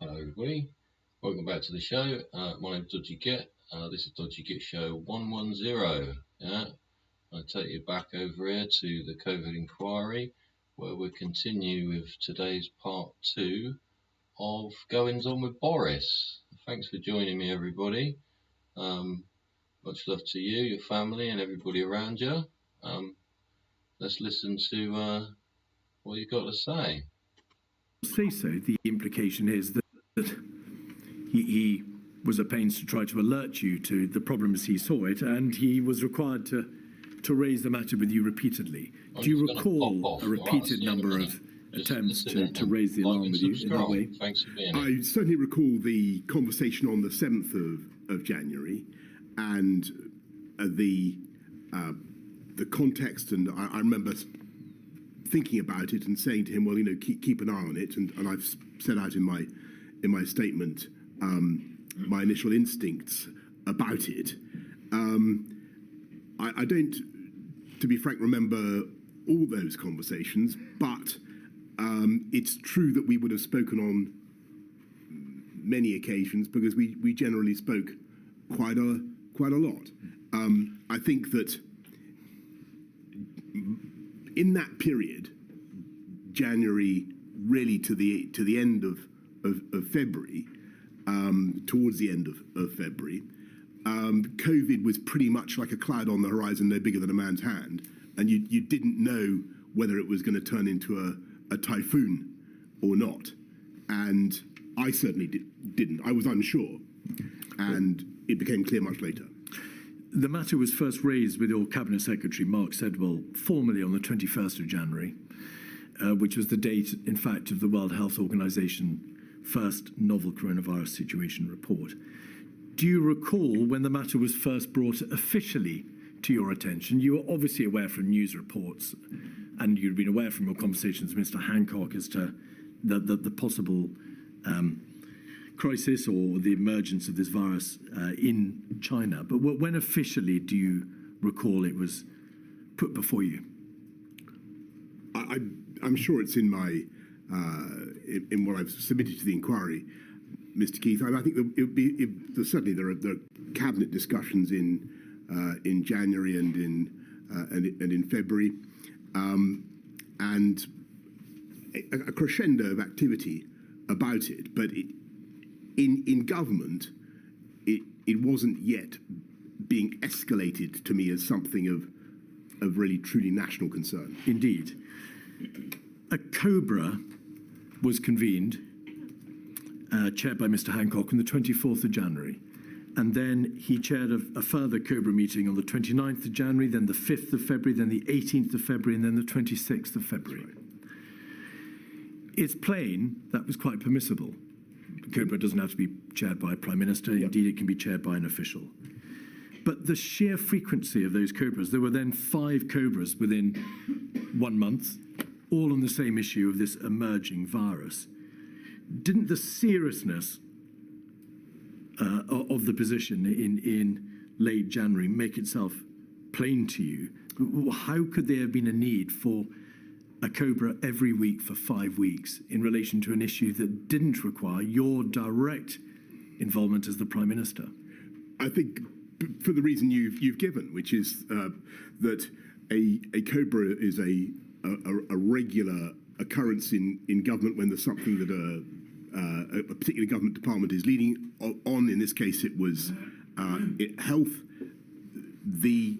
Hello everybody, welcome back to the show. My name's Dodgy Git. This is Dodgy Git Show 110. Yeah, I take you back over here to the COVID inquiry, where we'll continue with today's part 2 of Goings On with Boris. Thanks for joining me, everybody. Much love to you, your family, and everybody around you. Let's listen to what you've got to say. Say so. The implication is that he was at pains to try to alert you to the problems he saw it, and he was required to raise the matter with you repeatedly. Do you recall a repeated number of attempts to raise the alarm with you in that way? Thanks for being here. I certainly recall the conversation on the 7th of January, and the context, and I remember thinking about it and saying to him, well, keep an eye on it, and I've set out in my statement my initial instincts about it. I don't, to be frank, remember all those conversations, but it's true that we would have spoken on many occasions because we generally spoke quite a lot. I think that in that period, January really to the end of February, towards the end of February, COVID was pretty much like a cloud on the horizon, no bigger than a man's hand, and you didn't know whether it was going to turn into a typhoon or not. And I certainly didn't. I was unsure, and it became clear much later. The matter was first raised with your Cabinet Secretary, Mark Sedwell, formally on the 21st of January, which was the date, in fact, of the World Health Organization first novel coronavirus situation report. Do you recall when the matter was first brought officially to your attention? You were obviously aware from news reports, and you'd been aware from your conversations with Mr. Hancock as to the possible crisis or the emergence of this virus in China. But when officially do you recall it was put before you? I'm sure it's in my in what I've submitted to the inquiry, Mr. Keith. I think certainly there are cabinet discussions in January and in February, and a crescendo of activity about it. But in government, it wasn't yet being escalated to me as something of really truly national concern. Indeed. A COBRA was convened, chaired by Mr. Hancock, on the 24th of January. And then he chaired a further COBRA meeting on the 29th of January, then the 5th of February, then the 18th of February, and then the 26th of February. Right. It's plain that was quite permissible. COBRA doesn't have to be chaired by a Prime Minister. Yep. Indeed, it can be chaired by an official. But the sheer frequency of those COBRAs, there were then 5 COBRAs within 1 month, all on the same issue of this emerging virus. Didn't the seriousness of the position in late January make itself plain to you? How could there have been a need for a COBRA every week for 5 weeks in relation to an issue that didn't require your direct involvement as the Prime Minister? I think for the reason you've given, which is that a COBRA is a regular occurrence in government when there's something that a particular government department is leading on. In this case, it was health. The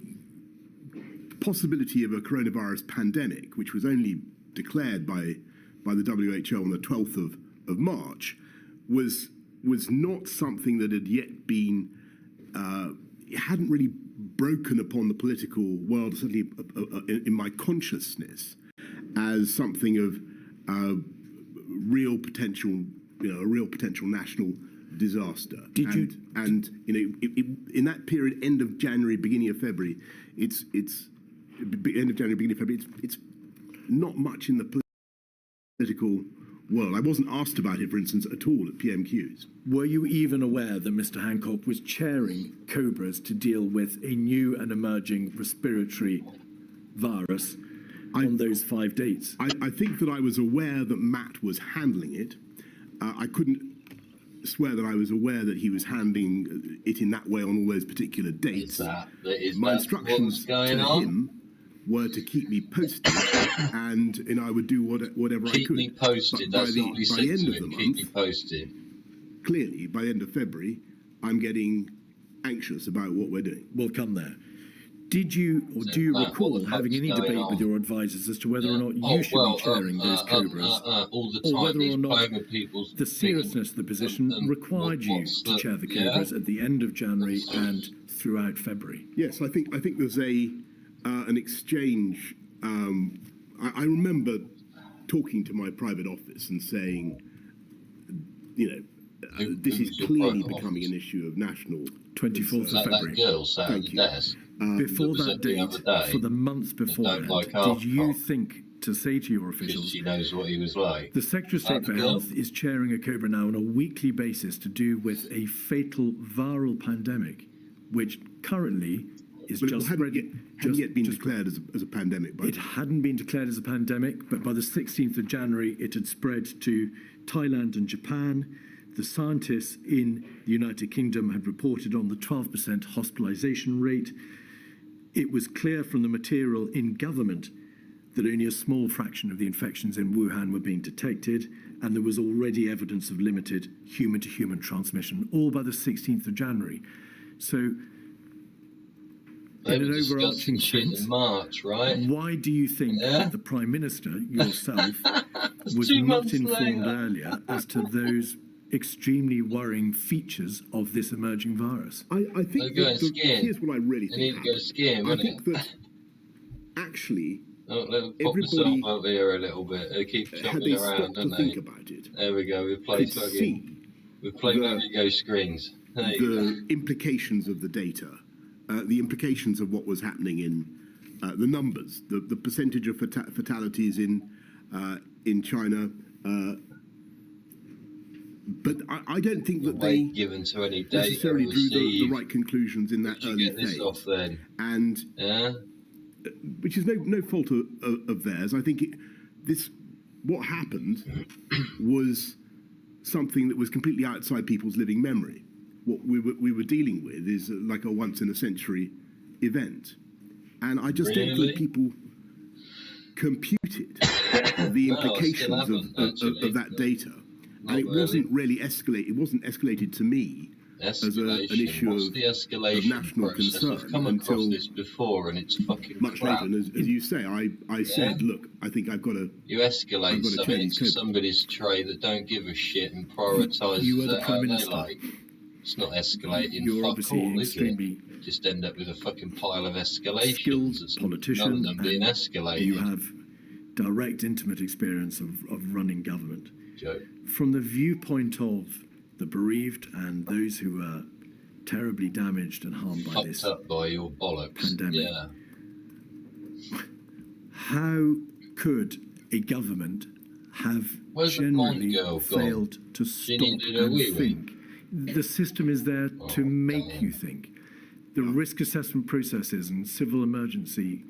possibility of a coronavirus pandemic, which was only declared by the WHO on the 12th of March, was not something that had yet been, it hadn't really broken upon the political world, certainly in my consciousness, as something of real potential, a real potential national disaster. And in that period, end of January, beginning of February, it's not much in the political world. I wasn't asked about it, for instance, at all at PMQs. Were you even aware that Mr. Hancock was chairing COBRAs to deal with a new and emerging respiratory virus on those 5 dates? I think that I was aware that Matt was handling it. I couldn't swear that I was aware that he was handling it in that way on all those particular dates. My instructions to him were to keep me posted, and I would do whatever I could. Keep me posted. That's all he said to him. Keep me posted. Clearly, by the end of February, I'm getting anxious about what we're doing. We'll come there. Did you, or do you recall having any debate with your advisors as to whether or not you should be chairing those Cobras, all the time, or whether or not people's the seriousness of the position required you to chair the Cobras at the end of January and throughout February? Yes, I think there's an exchange. I remember talking to my private office and saying, this is clearly becoming an issue of national. 24th of February. That girl sat at the desk. Before that date, for the months beforehand, did you think to say to your officials, she knows what he was like? The Secretary of State for Health is chairing a Cobra now on a weekly basis to do with a fatal viral pandemic, which currently is just spreading. Hadn't yet been declared as a pandemic. It hadn't been declared as a pandemic, but by the 16th of January, it had spread to Thailand and Japan. The scientists in the United Kingdom had reported on the 12% hospitalization rate. It was clear from the material in government that only a small fraction of the infections in Wuhan were being detected, and there was already evidence of limited human-to-human transmission, all by the 16th of January. So, in an overarching sense, in March, right? Why do you think that the Prime Minister, yourself, was not informed earlier as to those extremely worrying features of this emerging virus? I think here's what I really think. Need to go skiing, I think that actually pop myself up here a little bit. They keep jumping around, don't they? Think about it. There we go. We play Go screens. The implications of the data, the implications of what was happening in the numbers, the percentage of fatalities in China. But I don't think that they given to any necessarily drew the right conclusions in that early phase. Off then? And which is no fault of theirs. I think what happened was something that was completely outside people's living memory. What we were dealing with is like a once in a century event, and I just don't think people computed the implications of that data. And it wasn't really escalated. It wasn't escalated to me as an issue of national concern I've come across this before, and it's fucking much later. And as you say, I said, look, I think I've got to. You escalate something into somebody's tray that don't give a shit and prioritise. You are the Prime Minister. It's not escalating. You're obviously extremely. Just end up with a fucking pile of escalations. Skilled politician. None of them being escalated. You have direct, intimate experience of running government. Joe. From the viewpoint of the bereaved and those who were terribly damaged and harmed by this up by your bollocks. Pandemic, how could a government have generally failed to stop and think? The system is there to make you think. The risk assessment processes and civil emergency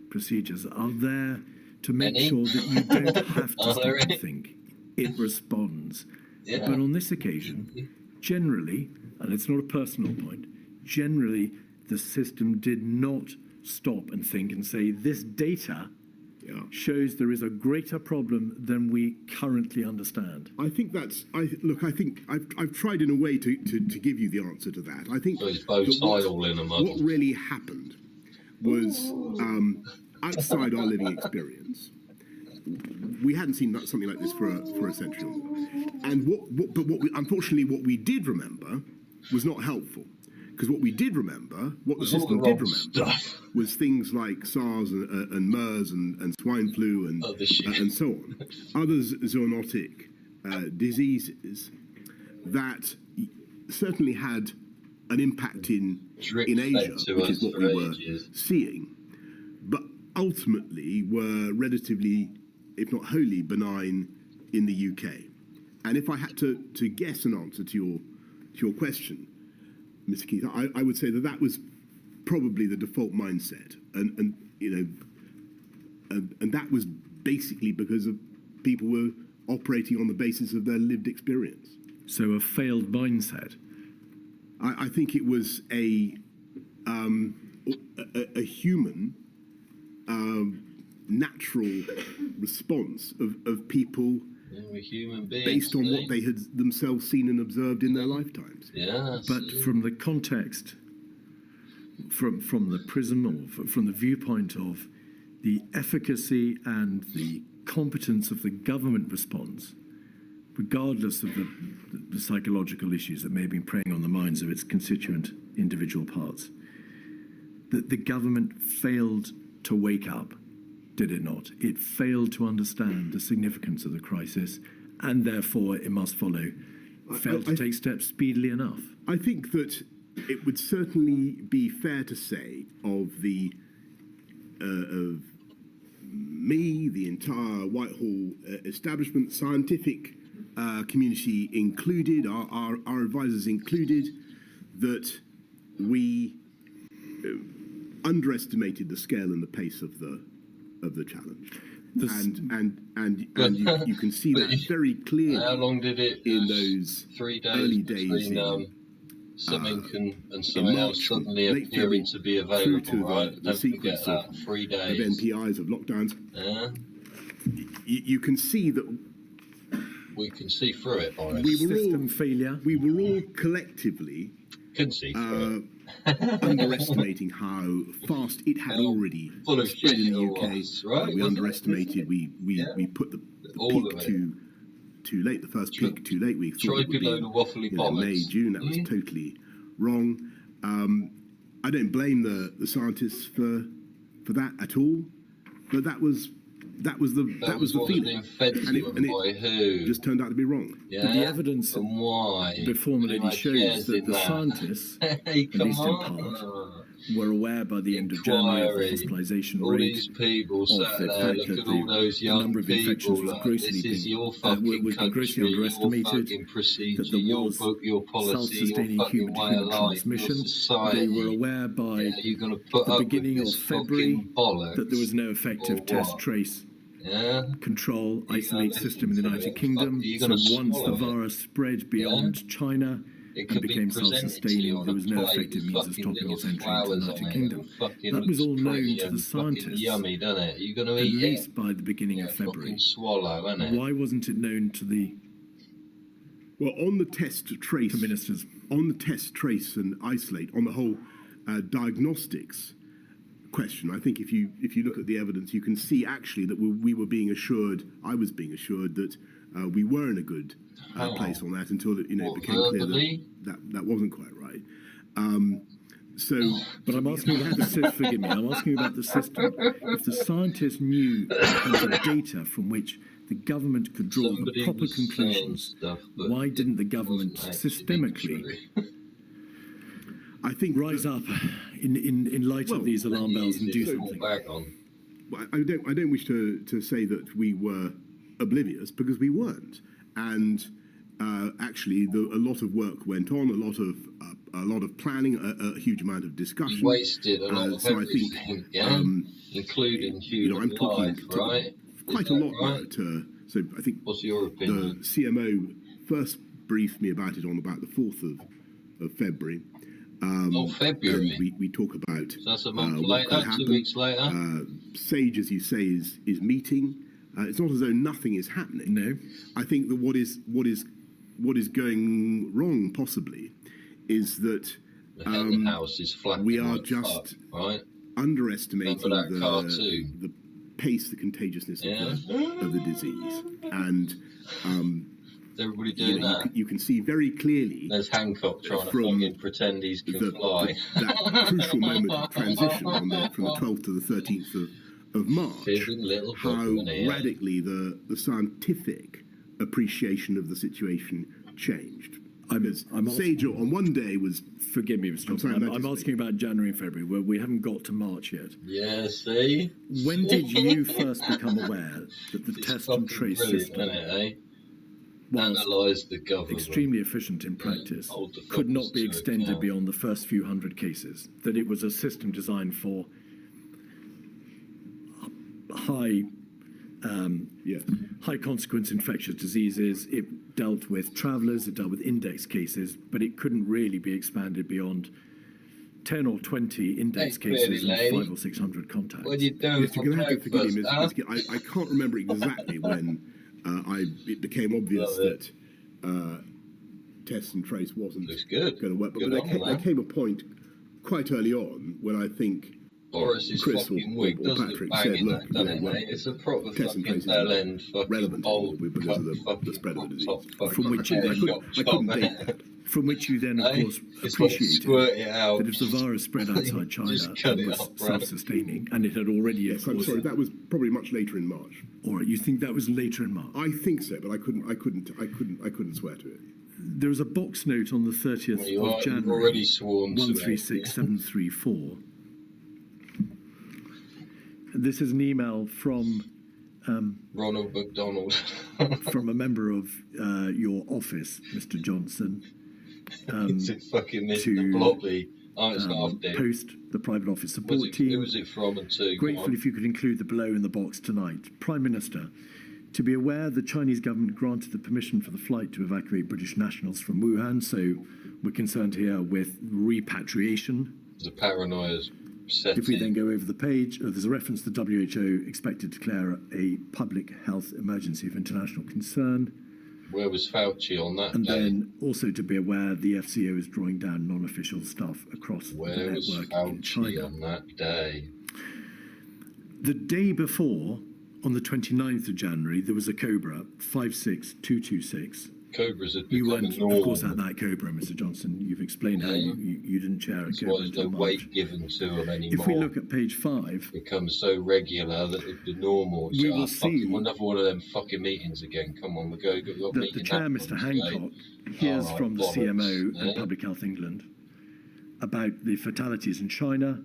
procedures are there to make sure that you don't have to stop and think. It responds. But on this occasion, generally, and it's not a personal point, generally the system did not stop and think and say, this data shows there is a greater problem than we currently understand. I think I think I've tried in a way to give you the answer to that. I think what really happened was outside our living experience. We hadn't seen something like this for a century, and unfortunately what we did remember was not helpful, because what we did remember, what the system did remember, was things like SARS and MERS and swine flu and so on, other zoonotic diseases that certainly had an impact in Asia, which is what we were seeing, but ultimately were relatively, if not wholly, benign in the UK. And if I had to guess an answer to your question, Mr. Keith, I would say that was probably the default mindset, and that was basically because of people were operating on the basis of their lived experience. So a failed mindset. I think it was a human natural response of people We're human beings, based on what they had themselves seen and observed in their lifetimes. Yeah. But from the context, from the prism or from the viewpoint of the efficacy and the competence of the government response, regardless of the psychological issues that may have been preying on the minds of its constituent individual parts, that the government failed to wake up, did it not? It failed to understand the significance of the crisis, and therefore it must follow, failed to take steps speedily enough. I think that it would certainly be fair to say of me, the entire Whitehall establishment, scientific community included, our advisors included, that we underestimated the scale and the pace of the challenge. And you can see that very clearly. How long did it? In those 3 days early days between something and something else suddenly appearing to be available, to right? the sequence that. 3 days. of NPIs, of lockdowns. Yeah. You can see that We can see through it, Boris. System failure. We were all collectively Can see through it. underestimating how fast it had already full of spread in the shit it UK. was, right? We underestimated. We put the All peak of it. too late. The first peak too late. We thought it would be load of waffly May, bollocks. June. That was totally wrong. I don't blame the scientists for that at all. But that was the feeling, and it who? just turned out to be wrong. Yeah. The evidence And why? before me lady shows that the scientists, Hey, at least in come part, on. were aware by the end of January of the Inquiry. hospitalisation All rate, these people of sat the there, fact look that at all those the young number of infections people. was Like, grossly this is being, your fucking was country, grossly your underestimated, fucking procedure, that there your was book, your policy, your self-sustaining fucking way human-to-human of life, your transmission. society. They were aware by You're going to put the up beginning with of this February fucking bollocks, that there was no effective or test, what? trace, Yeah. control, You're isolate gonna system in the listen to United it. Kingdom. You're So gonna once the swallow it. virus spread beyond China It and could be became presented to you self-sustaining, on there a was no plate effective with means of fucking stopping little its entry into the flowers United on it Kingdom. and fucking That was looks all known pretty to the and fucking scientists, yummy, doesn't it? You're going to at eat least it. by the beginning Yeah, of February. fucking swallow, isn't it? Why wasn't it known to the Well, on the test trace, ministers? on the test trace and isolate, on the whole diagnostics question, I think if you look at the evidence, you can see actually that we were being assured. I was being assured that we were in a good place on that until it became clear that wasn't quite right. But I'm asking about the system. Forgive me. I'm asking about the system. If the scientists knew the data from which the government could draw the Somebody proper was saying conclusions, stuff, but why didn't the government wasn't actually systemically true. I think rise up in light of these alarm bells and do Easy to fall something? back on. Well, I don't wish to say that we were oblivious, because we weren't, and actually a lot of work went on, a lot of planning, a huge amount of discussion. You wasted a lot of so everything, I think, including human I'm talking life, right? quite Is a that lot right? now. So I think What's your the opinion? CMO first briefed me about it on about the 4th of February. February. And we talk about So that's a month what later, could 2 happen. weeks later. SAGE, as you say, is meeting. It's not as though nothing is happening. No. I think that what is going wrong possibly is that The hen house is flapping we are like just fuck, right? underestimating Remember that cartoon? the pace, the contagiousness Yeah. of the disease, and Is everybody doing that? you can see very clearly There's Hancock trying to from fucking pretend he's can fly. that crucial moment of transition from the 12th to the 13th of March, Fibbing little how bugman here. radically the scientific appreciation of the situation changed. I'm SAGE on one day was Forgive me, Mr. sorry, Johnson. I'm Majesty. asking about January and February, where we haven't got to March yet. Yeah, see? When did you first become aware that the It's test fucking and trace brilliant, system, isn't it, eh? whilst Analyse the government. extremely efficient in practice, Hold the could not fuckers be to extended account. beyond the first few hundred cases? That it was a system designed for high Yes. high consequence infectious diseases. It dealt with travellers, it dealt with index cases, but it couldn't really be expanded beyond 10 or 20 index cases and 500 or 600 contacts. What are you doing Yes, for you're going to have to forgive breakfast, me. I can't remember exactly when it became obvious that test and trace wasn't going to work. But there came a point quite early on when I think Boris' Chris fucking or wig does Patrick look said, banging, look, that, doesn't well, it? It's a proper test and fucking trace bell isn't end, fucking relevant old anymore because of the spread of the disease. From which you, I couldn't date that. From which you then, of course, appreciated that if the virus spread outside China and was self-sustaining, and it had already. Yes, I'm sorry. That was probably much later in March. All right, you think that was later in March? I think so, but I couldn't swear to it. There was a box note on the 30th of January, already sworn 136734. This is an email from Ronald McDonald, from a member of your office, Mr. Johnson. Is it fucking Mr. Blobby? Oh, it's not dead. Post the private office support team. Who was it from and to? Grateful if you could include the below in the box tonight. Prime Minister, to be aware the Chinese government granted the permission for the flight to evacuate British nationals from Wuhan, so we're concerned here with repatriation. The paranoia's set If we in. then go over the page, there's a reference to the WHO expected to declare a public health emergency of international concern. Where was Fauci on that And day? then also to be aware the FCO is drawing down non-official staff across Where the was network in Fauci China. on that day? The day before, on the 29th of January, there was a Cobra 56226. Cobras had You become weren't, a norm. of course, at that Cobra, Mr. Johnson. You've explained how you didn't chair a That's Cobra why there's until no March. weight given to them anymore. If we look at page 5, Becomes so regular that it'd be normal. We will see Another one of them fucking meetings again. Come on, we go. that the chair, Mr. Hancock, hears from the bollocks, CMO yeah. and Public Health England about the fatalities in China.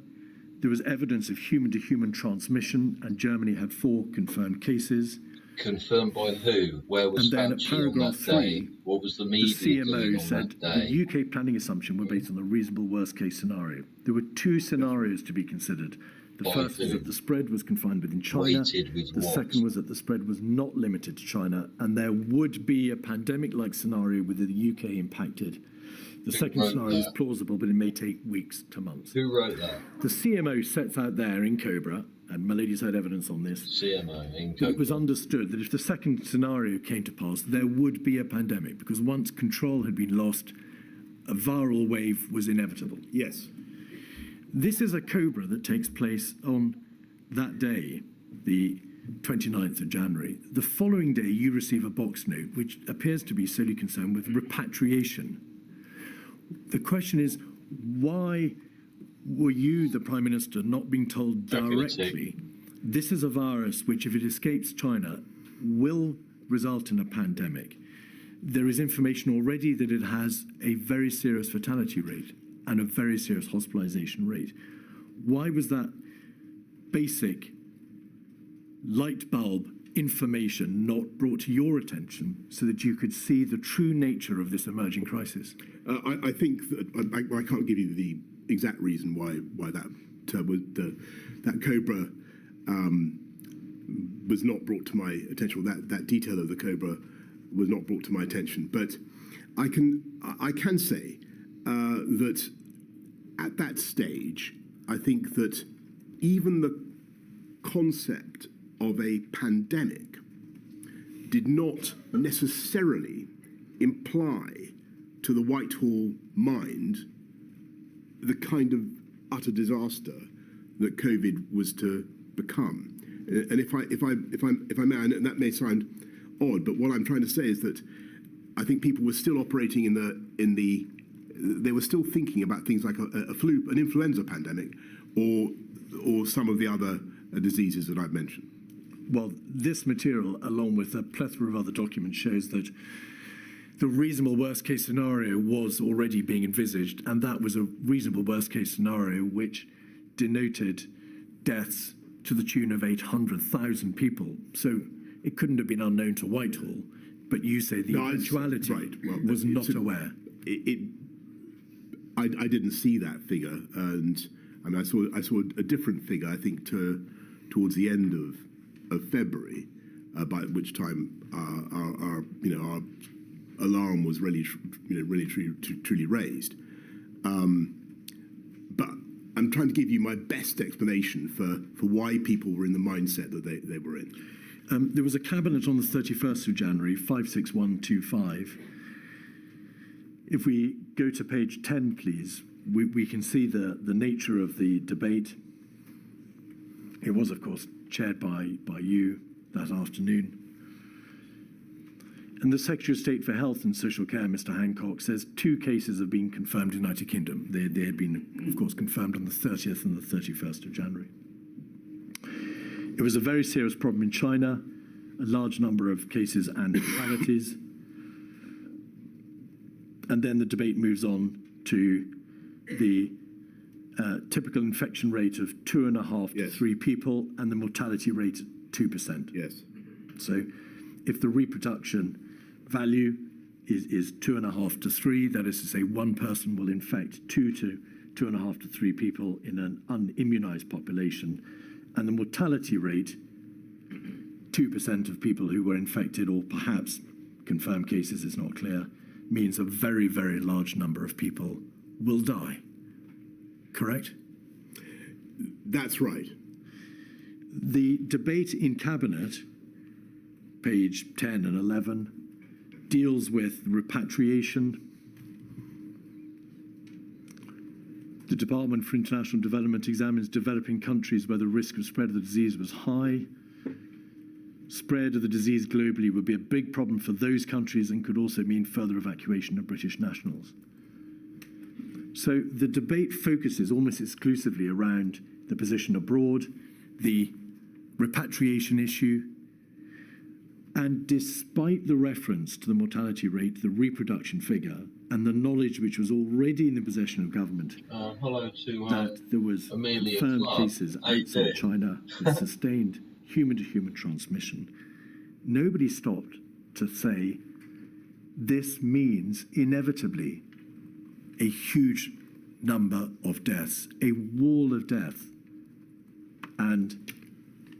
There was evidence of human-to-human transmission, and Germany had 4 confirmed cases. Confirmed by who? Where was And then at Fauci on paragraph that day? 3, What was the The media doing CMO on said that day? the UK planning assumption were based on the reasonable worst-case scenario. There were 2 scenarios to be considered. The By first was who? that the spread was confined within China. Weighted with The what? second was that the spread was not limited to China, and there would be a pandemic-like scenario with the UK impacted. The second wrote scenario is that? plausible, but it may take weeks to months. Who wrote that? The CMO sets out there in Cobra, and Milady's had evidence on this, CMO in it was understood that if the second scenario came to pass, there would be a pandemic, because once control had been lost, a viral wave was inevitable. Yes. This is a Cobra that takes place on that day, the 29th of January. The following day, you receive a box note, which appears to be solely concerned with repatriation. The question is, why were you, the Prime Minister, not being told directly, this is a virus which, if it escapes China, will result in a pandemic? There is information already that it has a very serious fatality rate and a very serious hospitalization rate. Why was that basic light bulb information not brought to your attention so that you could see the true nature of this emerging crisis? I think that I can't give you the exact reason why that that Cobra was not brought to my attention. That detail of the Cobra was not brought to my attention. But I can say that at that stage, I think that even the concept of a pandemic did not necessarily imply to the Whitehall mind the kind of utter disaster that COVID was to become. And if I may, and that may sound odd, but what I'm trying to say is that I think people were still operating they were still thinking about things like a flu, an influenza pandemic, or some of the other diseases that I've mentioned. Well, this material, along with a plethora of other documents, shows that the reasonable worst-case scenario was already being envisaged, and that was a reasonable worst-case scenario which denoted deaths to the tune of 800,000 people. So it couldn't have been unknown to Whitehall, but you say the eventuality was not aware. I didn't see that figure, and I mean, I saw a different figure, I think, towards the end of February, by which time our alarm was really truly raised. But I'm trying to give you my best explanation for why people were in the mindset that they were in. There was a cabinet on the 31st of January, 56125. If we go to page 10, please, we can see the nature of the debate. It was, of course, chaired by you that afternoon. And the Secretary of State for Health and Social Care, Mr. Hancock, says 2 cases have been confirmed in the United Kingdom. They had been, of course, confirmed on the 30th and the 31st of January. It was a very serious problem in China, a large number of cases and fatalities. And then the debate moves on to the typical infection rate of 2.5 to 3 people and the mortality rate 2%. Yes. So if the reproduction value is 2.5 to 3, that is to say 1 person will infect 2.5 to 3 people in an unimmunized population, and the mortality rate, 2% of people who were infected, or perhaps confirmed cases, is not clear, means a very, very large number of people will die. Correct? That's right. The debate in Cabinet, page 10 and 11, deals with repatriation. The Department for International Development examines developing countries where the risk of spread of the disease was high. Spread of the disease globally would be a big problem for those countries and could also mean further evacuation of British nationals. So the debate focuses almost exclusively around the position abroad, the repatriation issue, and despite the reference to the mortality rate, the reproduction figure, and the knowledge which was already in the possession of government hello to that there was Amelia confirmed Clark. cases outside China with sustained human-to-human transmission, nobody stopped to say this means inevitably a huge number of deaths, a wall of death, and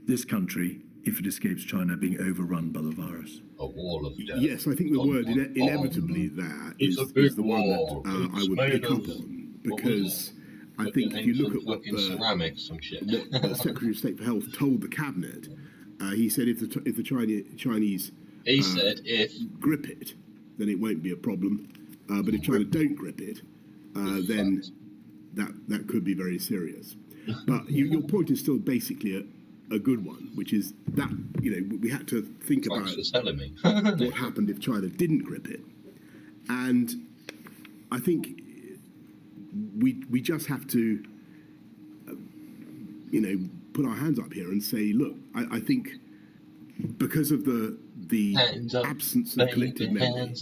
this country, if it escapes China, being overrun by the virus. A wall of death. Yes, I think the word inevitably there is the one that I would pick up on, because I think if you look at what ceramics, some shit. the Secretary of State for Health told the Cabinet, he said if the Chinese he said if grip it, then it won't be a problem. But if China don't grip it, then that could be very serious. But your point is still basically a good one, which is that we had to think about what happened if China didn't grip it, and I think we just have to put our hands up here and say, look, I think because of the absence of collective memory,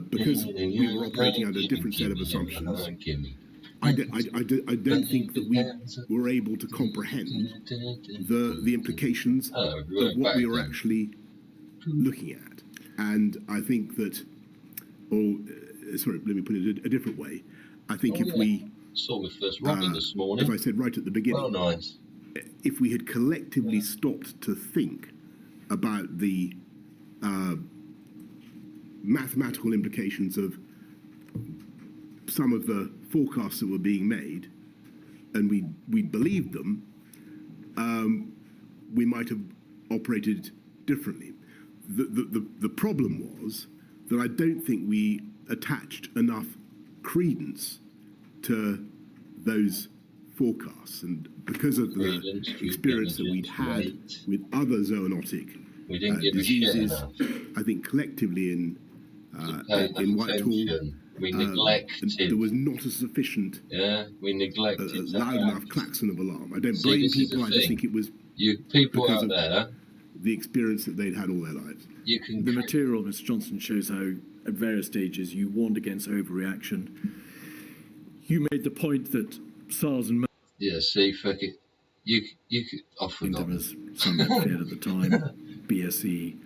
because we were operating under a different set of assumptions, I don't think that we were able to comprehend the implications of what we were actually looking at. And I think that, let me put it a different way. I think if we saw me first running this morning, as I said right at the beginning, nice. If we had collectively stopped to think about the mathematical implications of some of the forecasts that were being made, and we believed them, we might have operated differently. The problem was that I don't think we attached enough credence to those forecasts, and because of the experience that we'd had with other zoonotic diseases, I think collectively in Whitehall, we neglected. There was not a sufficient, we neglected loud enough klaxon of alarm. I don't blame people. I just think it was you people out there, the experience that they'd had all their lives. The material, Mr. Johnson, shows how at various stages you warned against overreaction. You made the point that SARS and see, fuck it. You could. I forgot. As some had feared at the time, BSE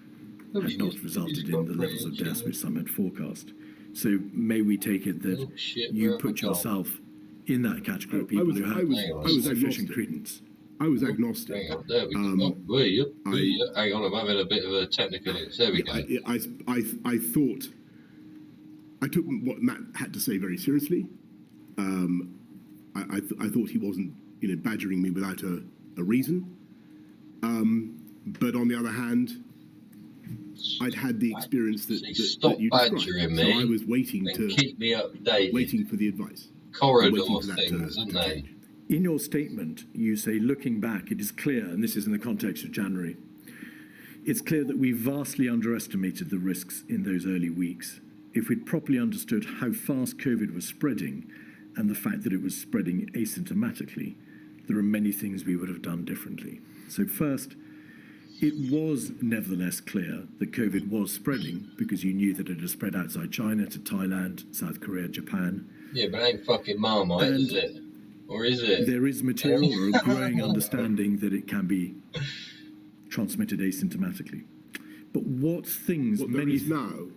had not resulted in the levels of deaths which some had forecast. So may we take it that you put yourself in that category of people who had sufficient credence? I was agnostic. Hang on, there we go. Hang on, I'm having a bit of a technical. There we go. I thought I took what Matt had to say very seriously. I thought he wasn't, badgering me without a reason. But on the other hand, I'd had the experience that you described. Me. So I was waiting to keep me updated. Waiting for the advice. Corridor things, isn't they? In your statement, you say, looking back, it is clear, and this is in the context of January, it's clear that we vastly underestimated the risks in those early weeks. If we'd properly understood how fast COVID was spreading and the fact that it was spreading asymptomatically, there are many things we would have done differently. So first, it was nevertheless clear that COVID was spreading because you knew that it had spread outside China to Thailand, South Korea, Japan. Yeah, but it ain't fucking Marmite, is it? Or is it? There is material or a growing understanding that it can be transmitted asymptomatically. But what things... What there is now?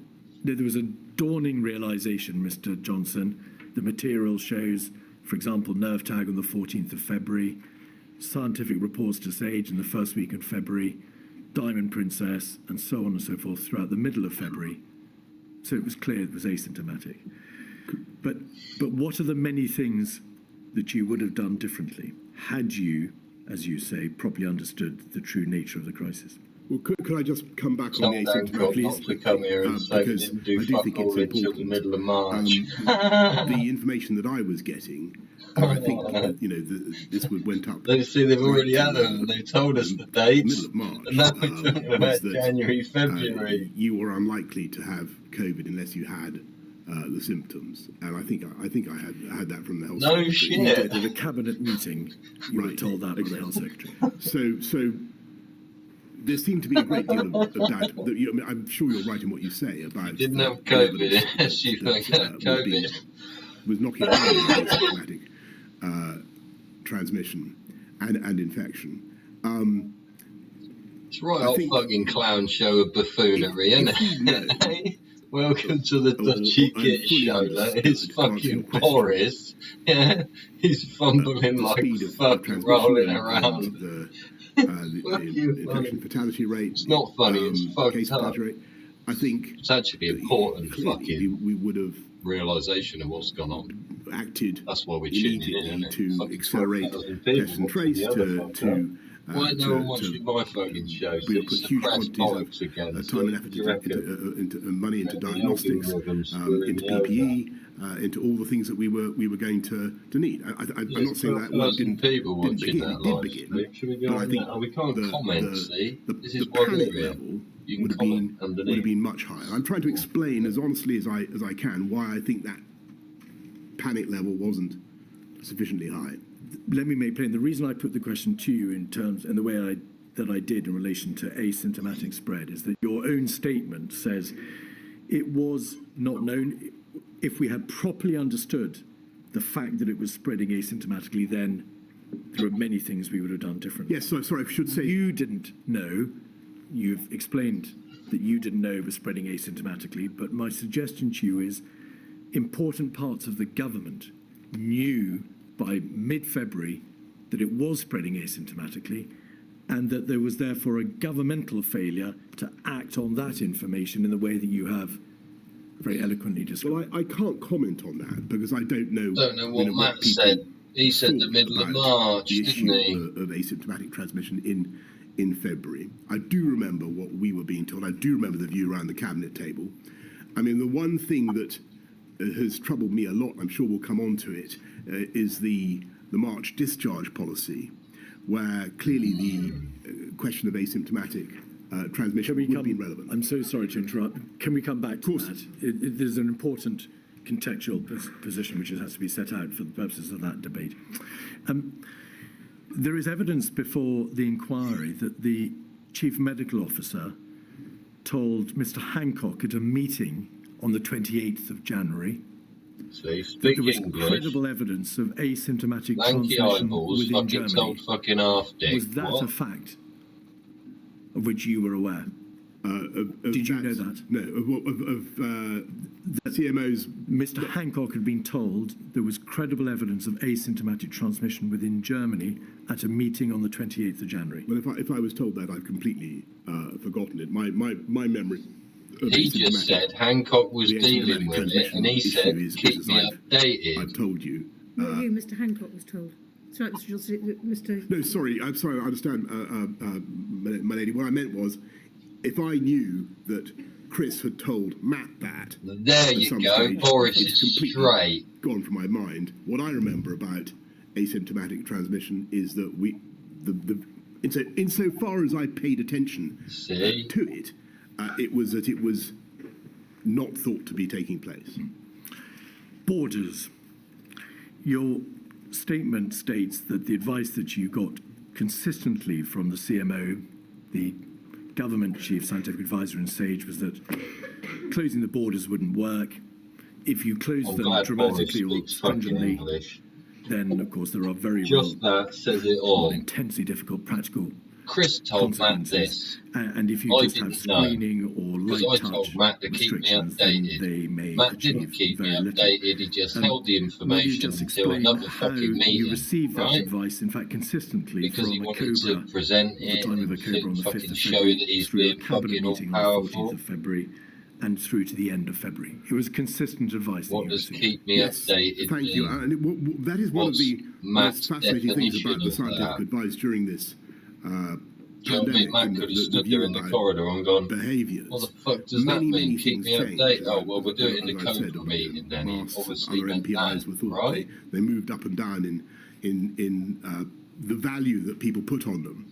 There was a dawning realization, Mr. Johnson. The material shows, for example, nerve tag on the 14th of February, scientific reports to SAGE in the first week in February, Diamond Princess, and so on and so forth throughout the middle of February. So it was clear it was asymptomatic. But what are the many things that you would have done differently had you, as you say, properly understood the true nature of the crisis? Well, could I just come back on the asymptomatic, please? To come here and say because I do think it's important. Until the middle of March. The information that I was getting, I think this went up. They've already had them. They told us the dates. Middle of March. And now we're talking about January, February. You were unlikely to have COVID unless you had the symptoms, and I think I had that from the health secretary. No shit. At a cabinet meeting, you were told that by the health secretary. So there seemed to be a great deal of doubt. I'm sure you're right in what you say about. You didn't have COVID. Yes, you had COVID. Was knocking down the asymptomatic transmission and infection. It's right old fucking clown show of buffoonery, isn't it? Welcome to the Dodgy Git show. That is fucking Boris. Yeah, he's fumbling like fucking rolling around. The infection fatality rate. It's not funny. It's fucked up. Rate. I think it's actually important. Fucking we would have realization of what's gone on. Acted. That's why we're tuning in to accelerate test and trace to. Why no one watching my fucking shows? We put huge quantities of time and effort into money into diagnostics, into PPE, into all the things that we were going to need. I'm not saying that didn't begin. It did begin, but I think we can't comment. The panic level would have been much higher. I'm trying to explain as honestly as I can why I think that panic level wasn't sufficiently high. Let me make plain the reason I put the question to you in the way I did in relation to asymptomatic spread is that your own statement says it was not known. If we had properly understood the fact that it was spreading asymptomatically, then there are many things we would have done differently. Yes, sorry, I should say you didn't know. You've explained that you didn't know it was spreading asymptomatically, but my suggestion to you is important parts of the government knew by mid-February that it was spreading asymptomatically and that there was therefore a governmental failure to act on that information in the way that you have very eloquently described. Well, I can't comment on that because I don't know what Matt said. He said the middle of March, didn't he? Of asymptomatic transmission in February. I do remember what we were being told. I do remember the view around the cabinet table. I mean, the one thing that has troubled me a lot, I'm sure we'll come on to it, is the March discharge policy, where clearly the question of asymptomatic transmission would have been relevant. I'm so sorry to interrupt. Can we come back to that? There's an important contextual position which has to be set out for the purposes of that debate. There is evidence before the inquiry that the chief medical officer told Mr. Hancock at a meeting on the 28th of January that there was credible evidence of asymptomatic transmission within Germany. Was that a fact of which you were aware? Did you know that? No. CMO's... Mr. Hancock had been told there was credible evidence of asymptomatic transmission within Germany at a meeting on the 28th of January. Well, if I was told that, I've completely forgotten it. My memory... He just said Hancock was dealing with it, and he said, keep me updated. I've told you. What you, Mr. Hancock, was told. Sorry, Mr. Johnson, Mr. No, sorry, I'm sorry, I understand, my lady. What I meant was, if I knew that Chris had told Matt that... There you go, Boris is straight. Gone from my mind. What I remember about asymptomatic transmission is that insofar as I paid attention to it, it was not thought to be taking place. Borders. Your statement states that the advice that you got consistently from the CMO, the government chief scientific advisor in SAGE, was that closing the borders wouldn't work. If you close them dramatically or stringently, then of course there are very just that says it all. Intensely difficult practical Chris told Matt this. And if you just have screening or light touch restrictions, then they may Matt didn't keep me updated. He just held the information until another fucking meeting. You received that advice, in fact, consistently because from he wanted to present it on the 5th of February, through a cabinet meeting on the 14th of February, and through to the end of February. It was consistent advice. What does keep me updated? Thank you. And that is one of the most fascinating things about the scientific advice during this. Matt could have stood there in the corridor and gone, behaviours. What the fuck does that mean? Keep me updated. Oh, well, we'll do it in the Code meeting then. Obviously, other MPIs were thought right? They moved up and down in the value that people put on them.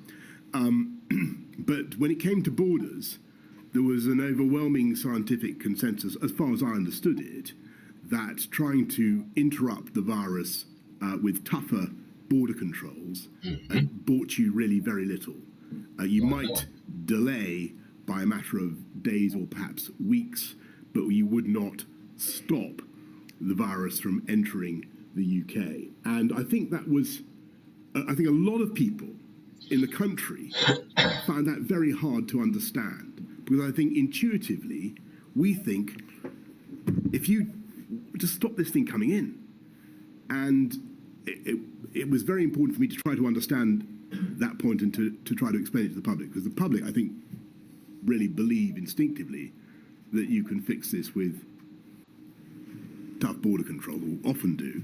But when it came to borders, there was an overwhelming scientific consensus, as far as I understood it, that trying to interrupt the virus with tougher border controls bought you really very little. You might delay by a matter of days or perhaps weeks, but you would not stop the virus from entering the UK. And I think that was, I think a lot of people in the country found that very hard to understand, because I think intuitively we think if you just stop this thing coming in, and it was very important for me to try to understand that point and to try to explain it to the public, because the public, I think, really believe instinctively that you can fix this with tough border control, or often do,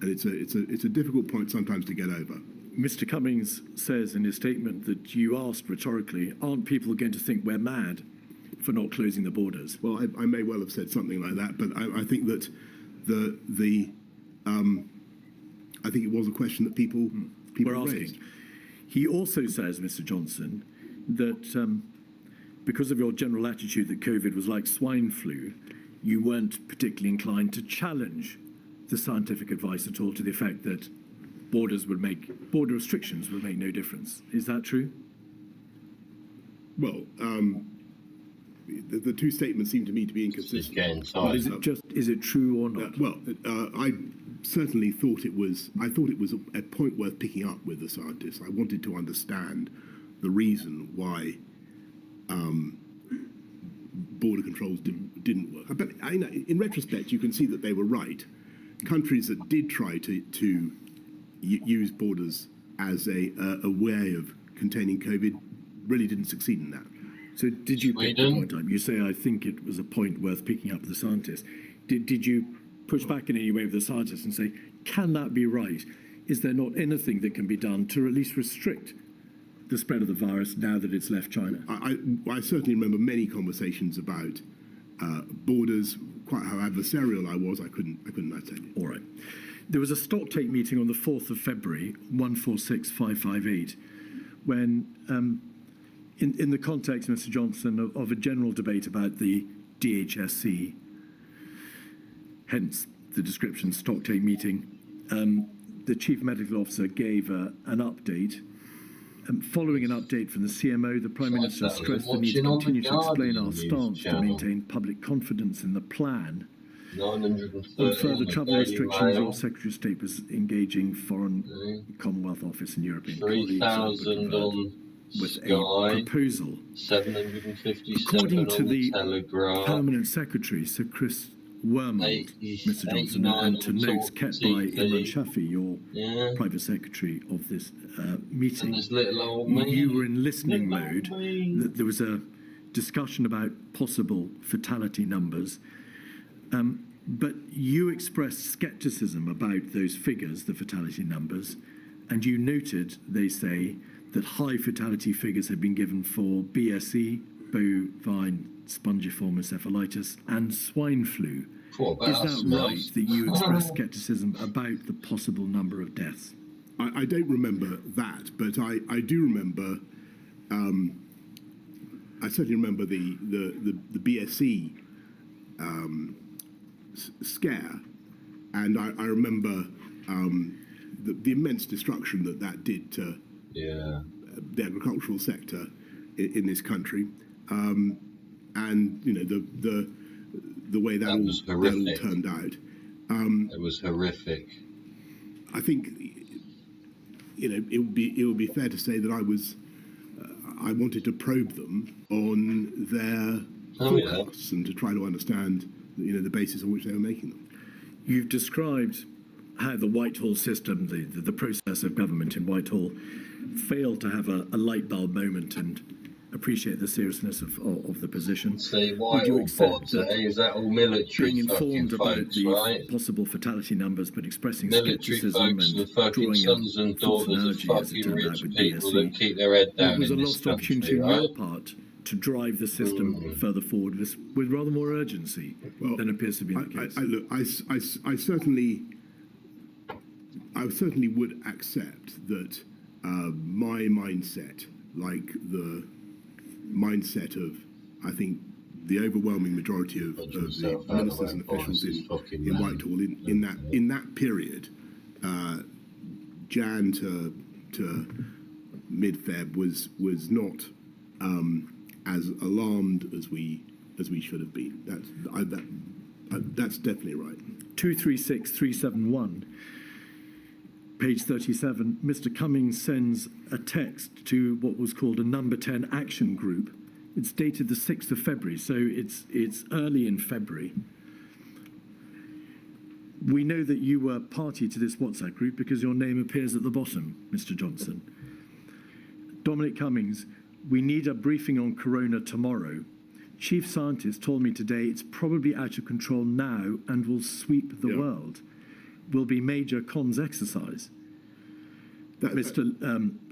and it's a difficult point sometimes to get over. Mr. Cummings says in his statement that you asked rhetorically, aren't people going to think we're mad for not closing the borders? Well, I may well have said something like that, but I think that I think it was a question that people were asking. He also says, Mr. Johnson, that because of your general attitude that COVID was like swine flu, you weren't particularly inclined to challenge the scientific advice at all, to the effect that border restrictions would make no difference. Is that true? Well, the two statements seem to me to be inconsistent. Well, is it true or not? I certainly thought it was. I thought it was a point worth picking up with the scientists. I wanted to understand the reason why border controls didn't work. But in retrospect, you can see that they were right. Countries that did try to use borders as a way of containing COVID really didn't succeed in that. So did you pick the point up? You say, I think it was a point worth picking up with the scientists. Did you push back in any way with the scientists and say, can that be right? Is there not anything that can be done to at least restrict the spread of the virus now that it's left China? I certainly remember many conversations about borders. Quite how adversarial I was, I couldn't tell you. All right. There was a stocktake meeting on the 4th of February, 146558, when, in the context, Mr. Johnson, of a general debate about the DHSC, hence the description stocktake meeting, the Chief Medical Officer gave an update. Following an update from the CMO, the Prime Minister stressed the need to continue to explain our stance to maintain public confidence in the plan. On further travel restrictions, your Secretary of State was engaging Foreign Commonwealth Office and European colleagues with a proposal. 757 According to the Telegraph. Permanent Secretary, Sir Chris wormhole, Mr. Johnson, and to notes kept by Imran Shafi, your private secretary of this meeting. And this little old me. You were in listening mode. There was a discussion about possible fatality numbers. But you expressed scepticism about those figures, the fatality numbers, and you noted, they say, that high fatality figures had been given for BSE, bovine spongiform encephalitis, and swine flu. Is that right, that you expressed scepticism about the possible number of deaths? I don't remember that, but I do remember. I certainly remember the BSE scare, and I remember the immense destruction that did to the agricultural sector in this country, and you know the way that all turned out. It was horrific. I think it would be fair to say that I wanted to probe them on their forecasts and to try to understand the basis on which they were making them. You've described how the Whitehall system, the process of government in Whitehall, failed to have a light bulb moment and appreciate the seriousness of the position. See, Whitehall pods, is that all military being informed about folks, the right? possible fatality numbers, but expressing Military scepticism folks, and the fucking drawing sons and daughters of fucking rich people that keep their head down. It was a in lost this opportunity country, on your right? part to drive the system further forward with rather more urgency than appears to be the case. I certainly would accept that my mindset, like the mindset of, I think, the overwhelming majority of the ministers and officials in Whitehall in that period, Jan to mid-Feb, was not as alarmed as we should have been. That's definitely right. 236371, page 37. Mr. Cummings sends a text to what was called a number 10 action group. It's dated the 6th of February, so it's early in February. We know that you were party to this WhatsApp group because your name appears at the bottom, Mr. Johnson. Dominic Cummings, we need a briefing on corona tomorrow. Chief scientist told me today it's probably out of control now and will sweep the world. Will be major comms exercise.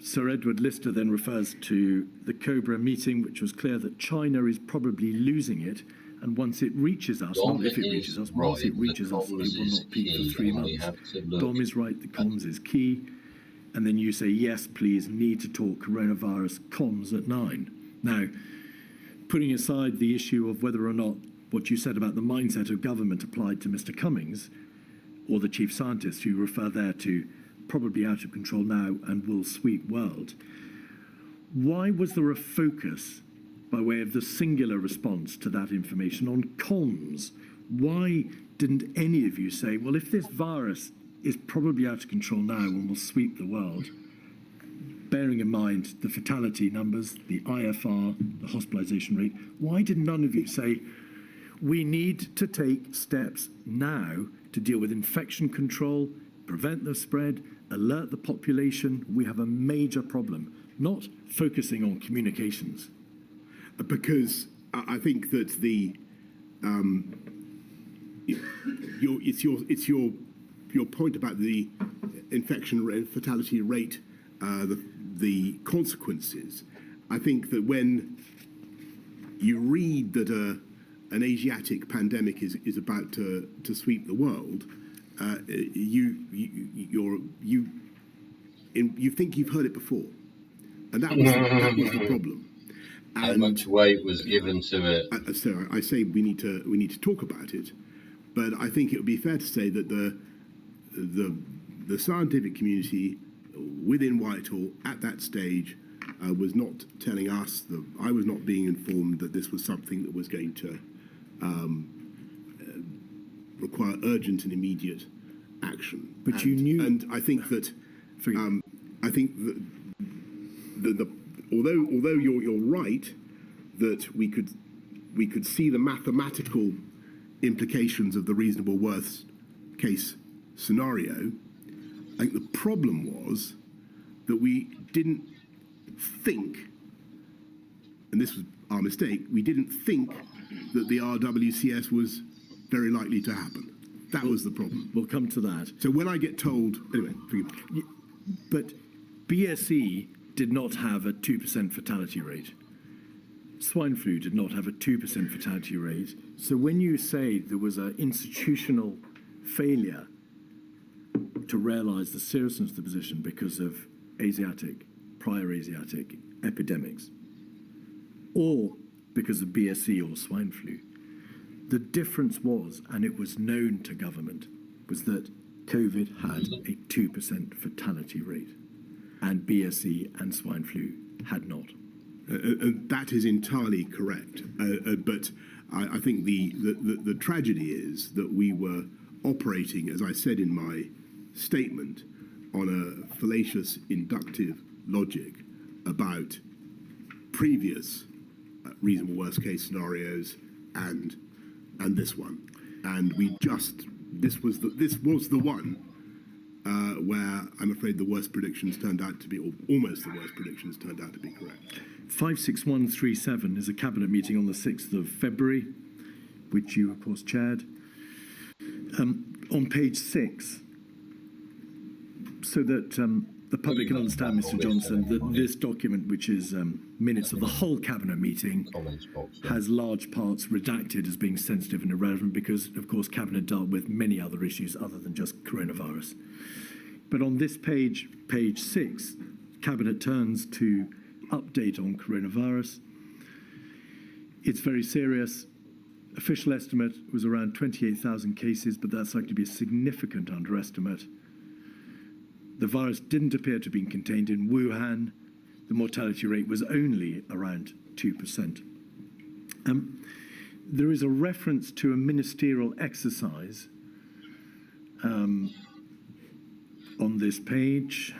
Sir Edward Lister then refers to the Cobra meeting, which was clear that China is probably losing it, and once it reaches us, not if it reaches us, once it reaches us, it will not peak for 3 months. Dom is right, the comms is key. And then you say, yes, please, need to talk coronavirus comms at 9. Now, putting aside the issue of whether or not what you said about the mindset of government applied to Mr. Cummings, or the chief scientist who refer there to probably out of control now and will sweep world, why was there a focus, by way of the singular response to that information, on comms? Why didn't any of you say, well, if this virus is probably out of control now and will sweep the world, bearing in mind the fatality numbers, the IFR, the hospitalisation rate, why did none of you say, we need to take steps now to deal with infection control, prevent the spread, alert the population, we have a major problem, not focusing on communications? Because I think that it's your point about the infection rate, fatality rate, the consequences. I think that when you read that an Asiatic pandemic is about to sweep the world, you think you've heard it before, and that was the problem. How much weight was given to it? So I say we need to talk about it, but I think it would be fair to say that the scientific community within Whitehall at that stage was not telling us, that I was not being informed that this was something that was going to require urgent and immediate action. But you knew, and I think that although you're right that we could see the mathematical implications of the reasonable worst case scenario. I think the problem was that we didn't think, and this was our mistake, we didn't think that the RWCS was very likely to happen. That was the problem. We'll come to that. So when I get told, anyway, forgive me. But BSE did not have a 2% fatality rate. Swine flu did not have a 2% fatality rate. So when you say there was an institutional failure to realise the seriousness of the position because of prior Asiatic epidemics, or because of BSE or swine flu, the difference was, and it was known to government, was that COVID had a 2% fatality rate, and BSE and swine flu had not. That is entirely correct. But I think the tragedy is that we were operating, as I said in my statement, on a fallacious inductive logic about previous reasonable worst case scenarios and this one, and this was the one where I'm afraid the worst predictions turned out to be, or almost the worst predictions turned out to be correct. 56137 is a cabinet meeting on the 6th of February, which you of course chaired. On page 6, so that the public can understand, Mr. Johnson, that this document, which is minutes of the whole cabinet meeting, has large parts redacted as being sensitive and irrelevant because, of course, cabinet dealt with many other issues other than just coronavirus. But on this page 6, cabinet turns to update on coronavirus. It's very serious. Official estimate was around 28,000 cases, but that's likely to be a significant underestimate. The virus didn't appear to have been contained in Wuhan. The mortality rate was only around 2%. There is a reference to a ministerial exercise on this page.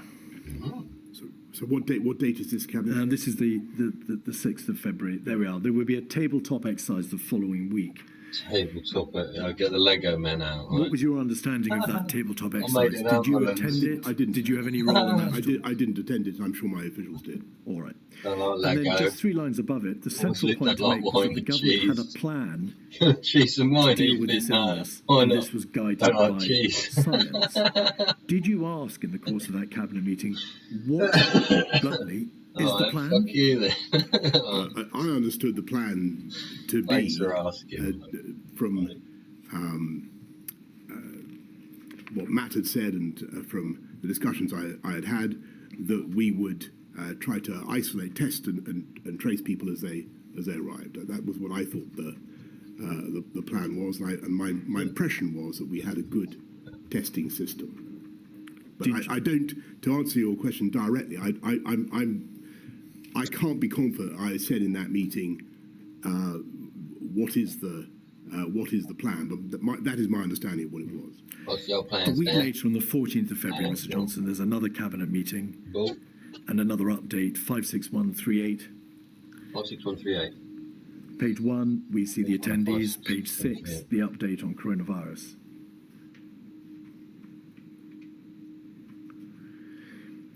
So what date is this cabinet? This is the 6th of February. There we are. There will be a tabletop exercise the following week. Tabletop, get the Lego men out. Right? What was your understanding of that tabletop exercise? Did you attend it? I didn't. Did you have any role in that? I didn't attend it. I'm sure my officials did. All right. Like and then just 3 lines above it, the central point to make was that the government had a plan cheese and wine, to deal with this illness, and this was guided by science. Did you ask in the course of that cabinet meeting what, bluntly, is the plan? Fuck you then. I understood the plan to Thanks be for asking. From what Matt had said and from the discussions I had that we would try to isolate, test, and trace people as they arrived. That was what I thought the plan was, and my impression was that we had a good testing system. But I don't. To answer your question directly, I can't be confident. I said in that meeting, what is the plan? But that is my understanding of what it was. What's your plan? A week later, on the 14th of February, Mr. Johnson, there's another cabinet meeting and another update. 56138. 56138. Page 1, we see the attendees. Page 6, the update on coronavirus.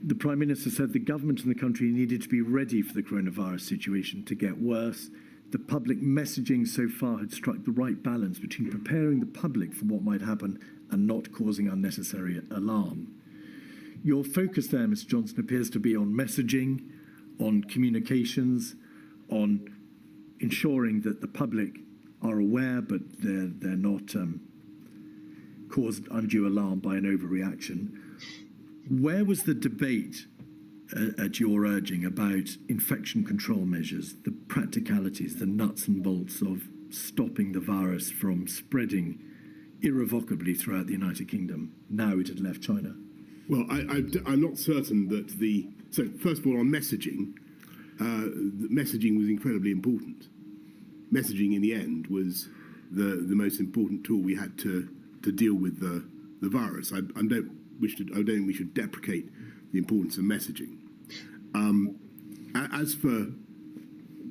The Prime Minister said the government and the country needed to be ready for the coronavirus situation to get worse. The public messaging so far had struck the right balance between preparing the public for what might happen and not causing unnecessary alarm. Your focus there, Mr. Johnson, appears to be on messaging, on communications, on ensuring that the public are aware but they're not caused undue alarm by an overreaction. Where was the debate at your urging about infection control measures, the practicalities, the nuts and bolts of stopping the virus from spreading irrevocably throughout the United Kingdom now it had left China? Well, I'm not certain that so first of all, on messaging, messaging was incredibly important. Messaging in the end was the most important tool we had to deal with the virus. I don't think we should deprecate the importance of messaging. As for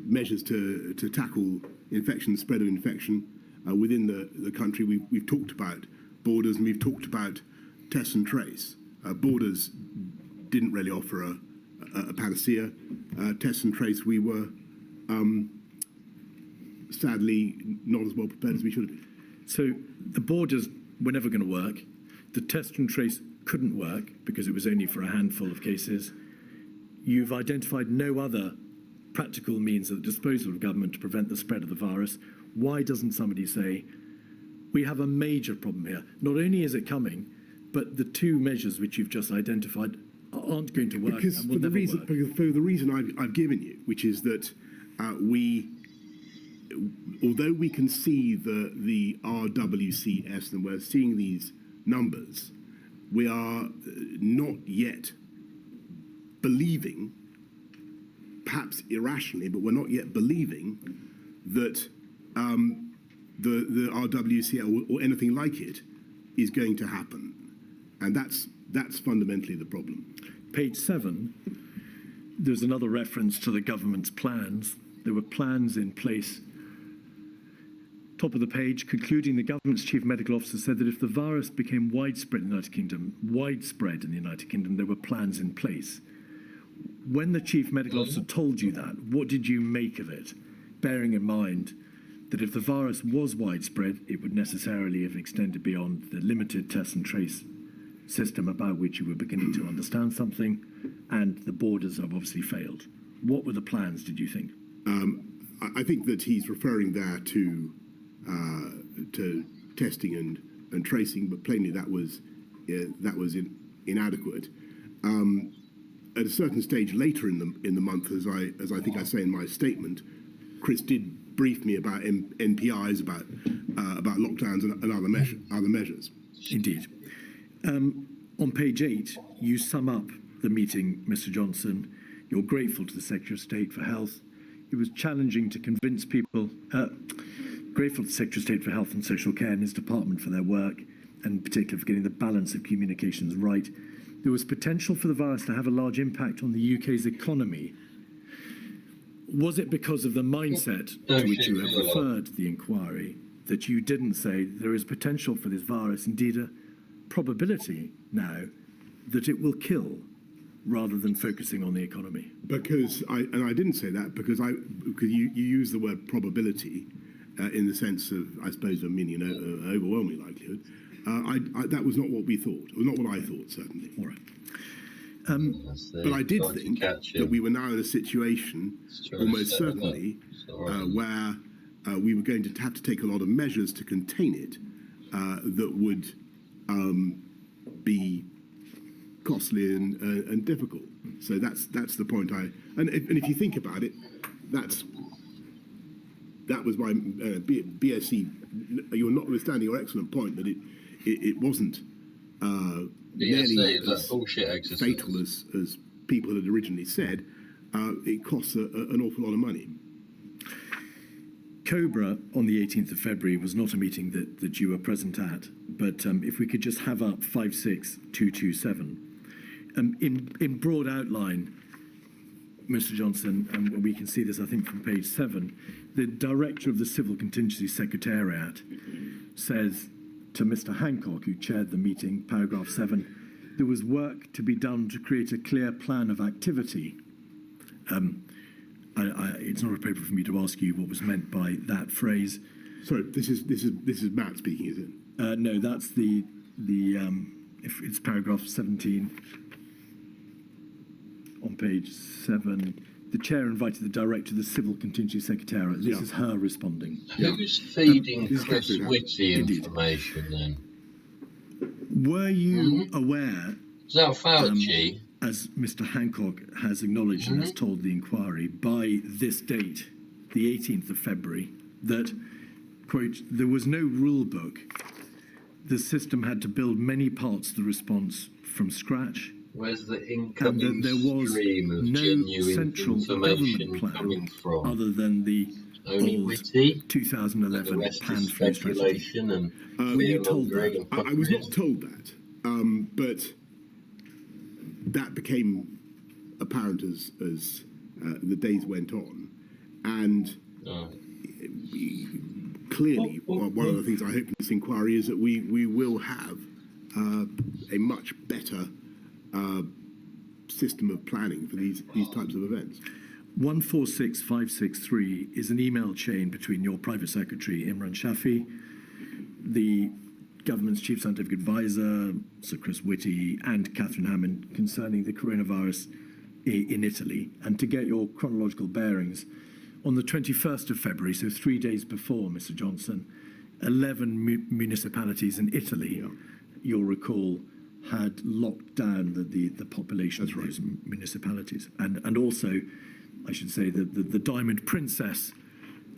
measures to tackle infection, spread of infection, within the country. We've talked about borders and we've talked about test and trace. Borders didn't really offer a panacea. Test and trace, we were sadly not as well prepared as we should have been. So the borders were never going to work. The test and trace couldn't work because it was only for a handful of cases. You've identified no other practical means at the disposal of government to prevent the spread of the virus. Why doesn't somebody say, we have a major problem here? Not only is it coming, but the two measures which you've just identified aren't going to work Because and will for the never work. for the reason I've given you, which is that although we can see the RWCS and we're seeing these numbers, we are not yet believing, perhaps irrationally, but we're not yet believing that the RWCS or anything like it is going to happen, and that's fundamentally the problem. Page 7, there's another reference to the government's plans. There were plans in place. Top of the page, concluding, the government's chief medical officer said that if the virus became widespread in the United Kingdom, there were plans in place. When the chief medical officer told you that, what did you make of it? Bearing in mind that if the virus was widespread, it would necessarily have extended beyond the limited test and trace system about which you were beginning to understand something, and the borders have obviously failed. What were the plans, did you think? I think that he's referring there to testing and tracing, but plainly that was inadequate. At a certain stage later in the month, as I think I say in my statement, Chris did brief me about NPIs, about lockdowns and other measures. Indeed. On page 8, you sum up the meeting, Mr. Johnson. You're grateful to the Secretary of State for Health. It was challenging to convince people, grateful to the Secretary of State for Health and Social Care and his department for their work, and particularly for getting the balance of communications right. There was potential for the virus to have a large impact on the UK's economy. Was it because of the mindset to which you have referred the inquiry that you didn't say there is potential for this virus, indeed a probability now, that it will kill, rather than focusing on the economy? Because I didn't say that because you use the word probability in the sense of, I suppose, meaning an overwhelming likelihood. That was not what we thought, or not what I thought, certainly. All right. But I did think that we were now in a situation, almost certainly, where we were going to have to take a lot of measures to contain it that would be costly and difficult. So that's the point. And if you think about it, that was my BSc. You're notwithstanding your excellent point that it wasn't nearly as fatal as people had originally said. It costs an awful lot of money. COBRA on the 18th of February was not a meeting that you were present at, but if we could just have up 56227. In broad outline, Mr. Johnson, and we can see this, I think, from page 7, the director of the Civil Contingency Secretariat says to Mr. Hancock, who chaired the meeting, paragraph 7, there was work to be done to create a clear plan of activity. It's not appropriate for me to ask you what was meant by that phrase. Sorry, this is Matt speaking, is it? No, that's the if it's paragraph 17 on page 7. The chair invited the director of the Civil Contingency Secretariat. This is her responding. Who's feeding Chris Whitty information then? Were you aware? Is that Fauci? As Mr. Hancock has acknowledged and has told the inquiry, by this date, the 18th of February, that, quote, there was no rule book. The system had to build many parts of the response from scratch. Where's the incoming and there was stream of no genuine central information government plan coming from? other than the Only old Whitty? 2011 The rest planned is flu strategy. speculation and Were you told fear-mongering that? and I was not populism. told that, but that became apparent as the days went on, and clearly, one of the things I hope in this inquiry is that we will have a much better system of planning for these types of events. 146563 is an email chain between your private secretary, Imran Shafi, the government's chief scientific advisor, Sir Chris Whitty, and Catherine Hammond concerning the coronavirus in Italy. And to get your chronological bearings, on the 21st of February, so 3 days before, Mr. Johnson, 11 municipalities in Italy, you'll recall, had locked down the population of those municipalities. And also, I should say, the Diamond Princess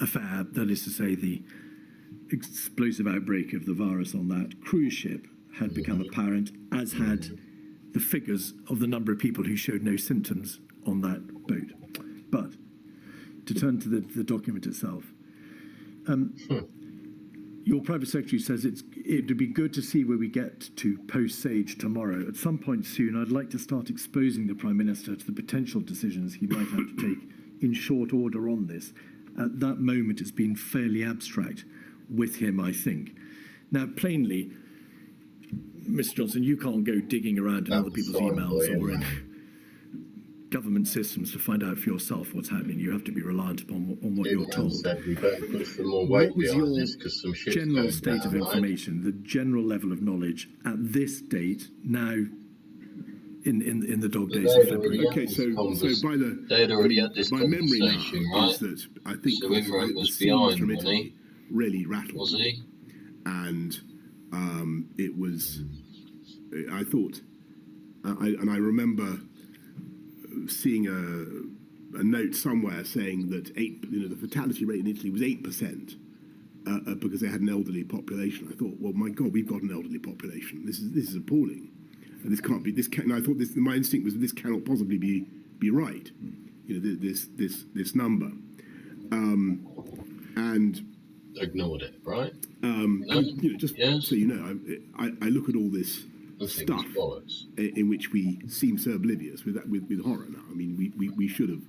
affair, that is to say, the explosive outbreak of the virus on that cruise ship, had become apparent, as had the figures of the number of people who showed no symptoms on that boat. But to turn to the document itself, your private secretary says it would be good to see where we get to post-Sage tomorrow. At some point soon, I'd like to start exposing the Prime Minister to the potential decisions he might have to take in short order on this. At that moment, it's been fairly abstract with him, I think. Now, plainly, Mr. Johnson, you can't go digging around in other people's emails or in government systems to find out for yourself what's happening. You have to be reliant upon what you're told. What was your general state of information, the general level of knowledge at this date, now in the dog days of February? Okay, so by my memory now is that I think the scenes from Italy really rattled me, and it was. I thought, I remember seeing a note somewhere saying that the fatality rate in Italy was 8%. Because they had an elderly population. I thought, well, my God, we've got an elderly population. This is appalling, and this can't be. And I thought my instinct was this cannot possibly be right. This number, and ignored it, right? Just so you know, I look at all this stuff in which we seem so oblivious with horror now. I mean, we should have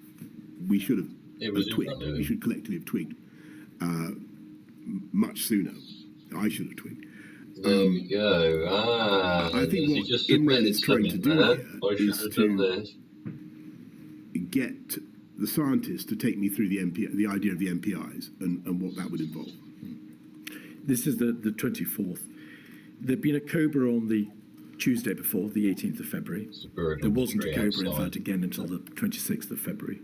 twigged. We should collectively have twigged. Much sooner. I should have twigged. There we go. I think what Imran is trying to do here is to get the scientists to take me through the idea of the MPIs and what that would involve. This is the 24th. There'd been a Cobra on the Tuesday before, the 18th of February. There wasn't a Cobra, in fact, again until the 26th of February.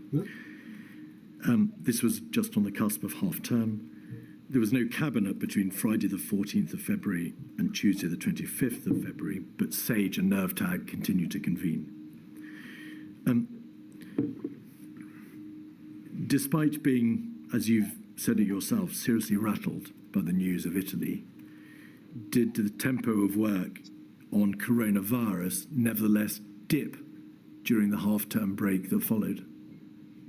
This was just on the cusp of half-term. There was no cabinet between Friday the 14th of February and Tuesday the 25th of February, but SAGE and NervTag continued to convene. Despite being, as you've said it yourself, seriously rattled by the news of Italy, did the tempo of work on coronavirus nevertheless dip during the half-term break that followed?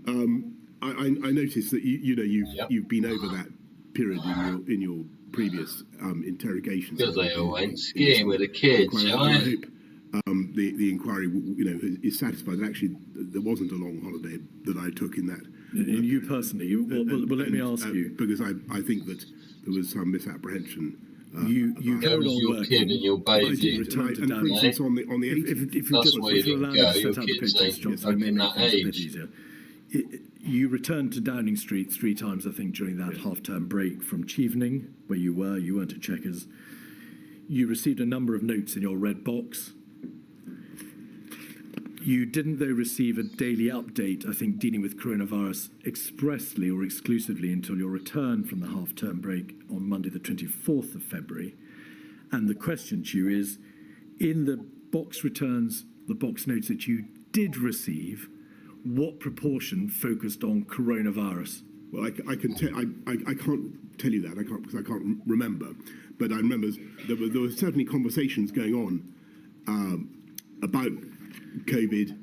I noticed that you've been over that period in your previous interrogations. Because they all went skiing with the kids, I hope the inquiry, is satisfied that actually there wasn't a long holiday that I took in that. You personally, well, let me ask you, because I think that there was some misapprehension. You carried on your working. kid and your baby. And for instance, on the 18th, if you allow me to set up the pictures, John, I may make things a bit easier. You returned to Downing Street 3 times, I think, during that half-term break from Chevening, where you weren't at Chequers. You received a number of notes in your red box. You didn't, though, receive a daily update, I think, dealing with coronavirus expressly or exclusively until your return from the half-term break on Monday, the 24th of February. And the question to you is, in the box returns, the box notes that you did receive, what proportion focused on coronavirus? Well, I can't tell you that. Because I can't remember. But I remember there were certainly conversations going on about COVID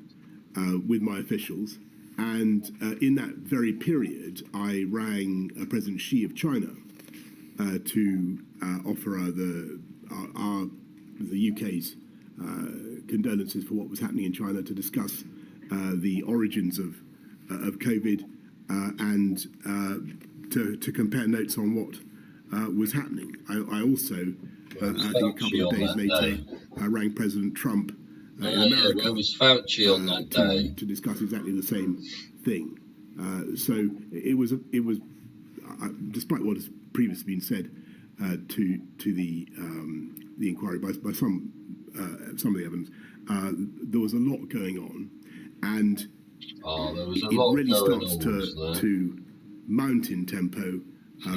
with my officials, and in that very period, I rang President Xi of China to offer the UK's condolences for what was happening in China, to discuss the origins of COVID and to compare notes on what was happening. I also, I think a couple of days later, rang President Trump in America. Where was Fauci on that day? To discuss exactly the same thing. So it was, despite what has previously been said to the inquiry by some of the evidence, there was a lot going on, and there was a it lot really going starts on, to mount in tempo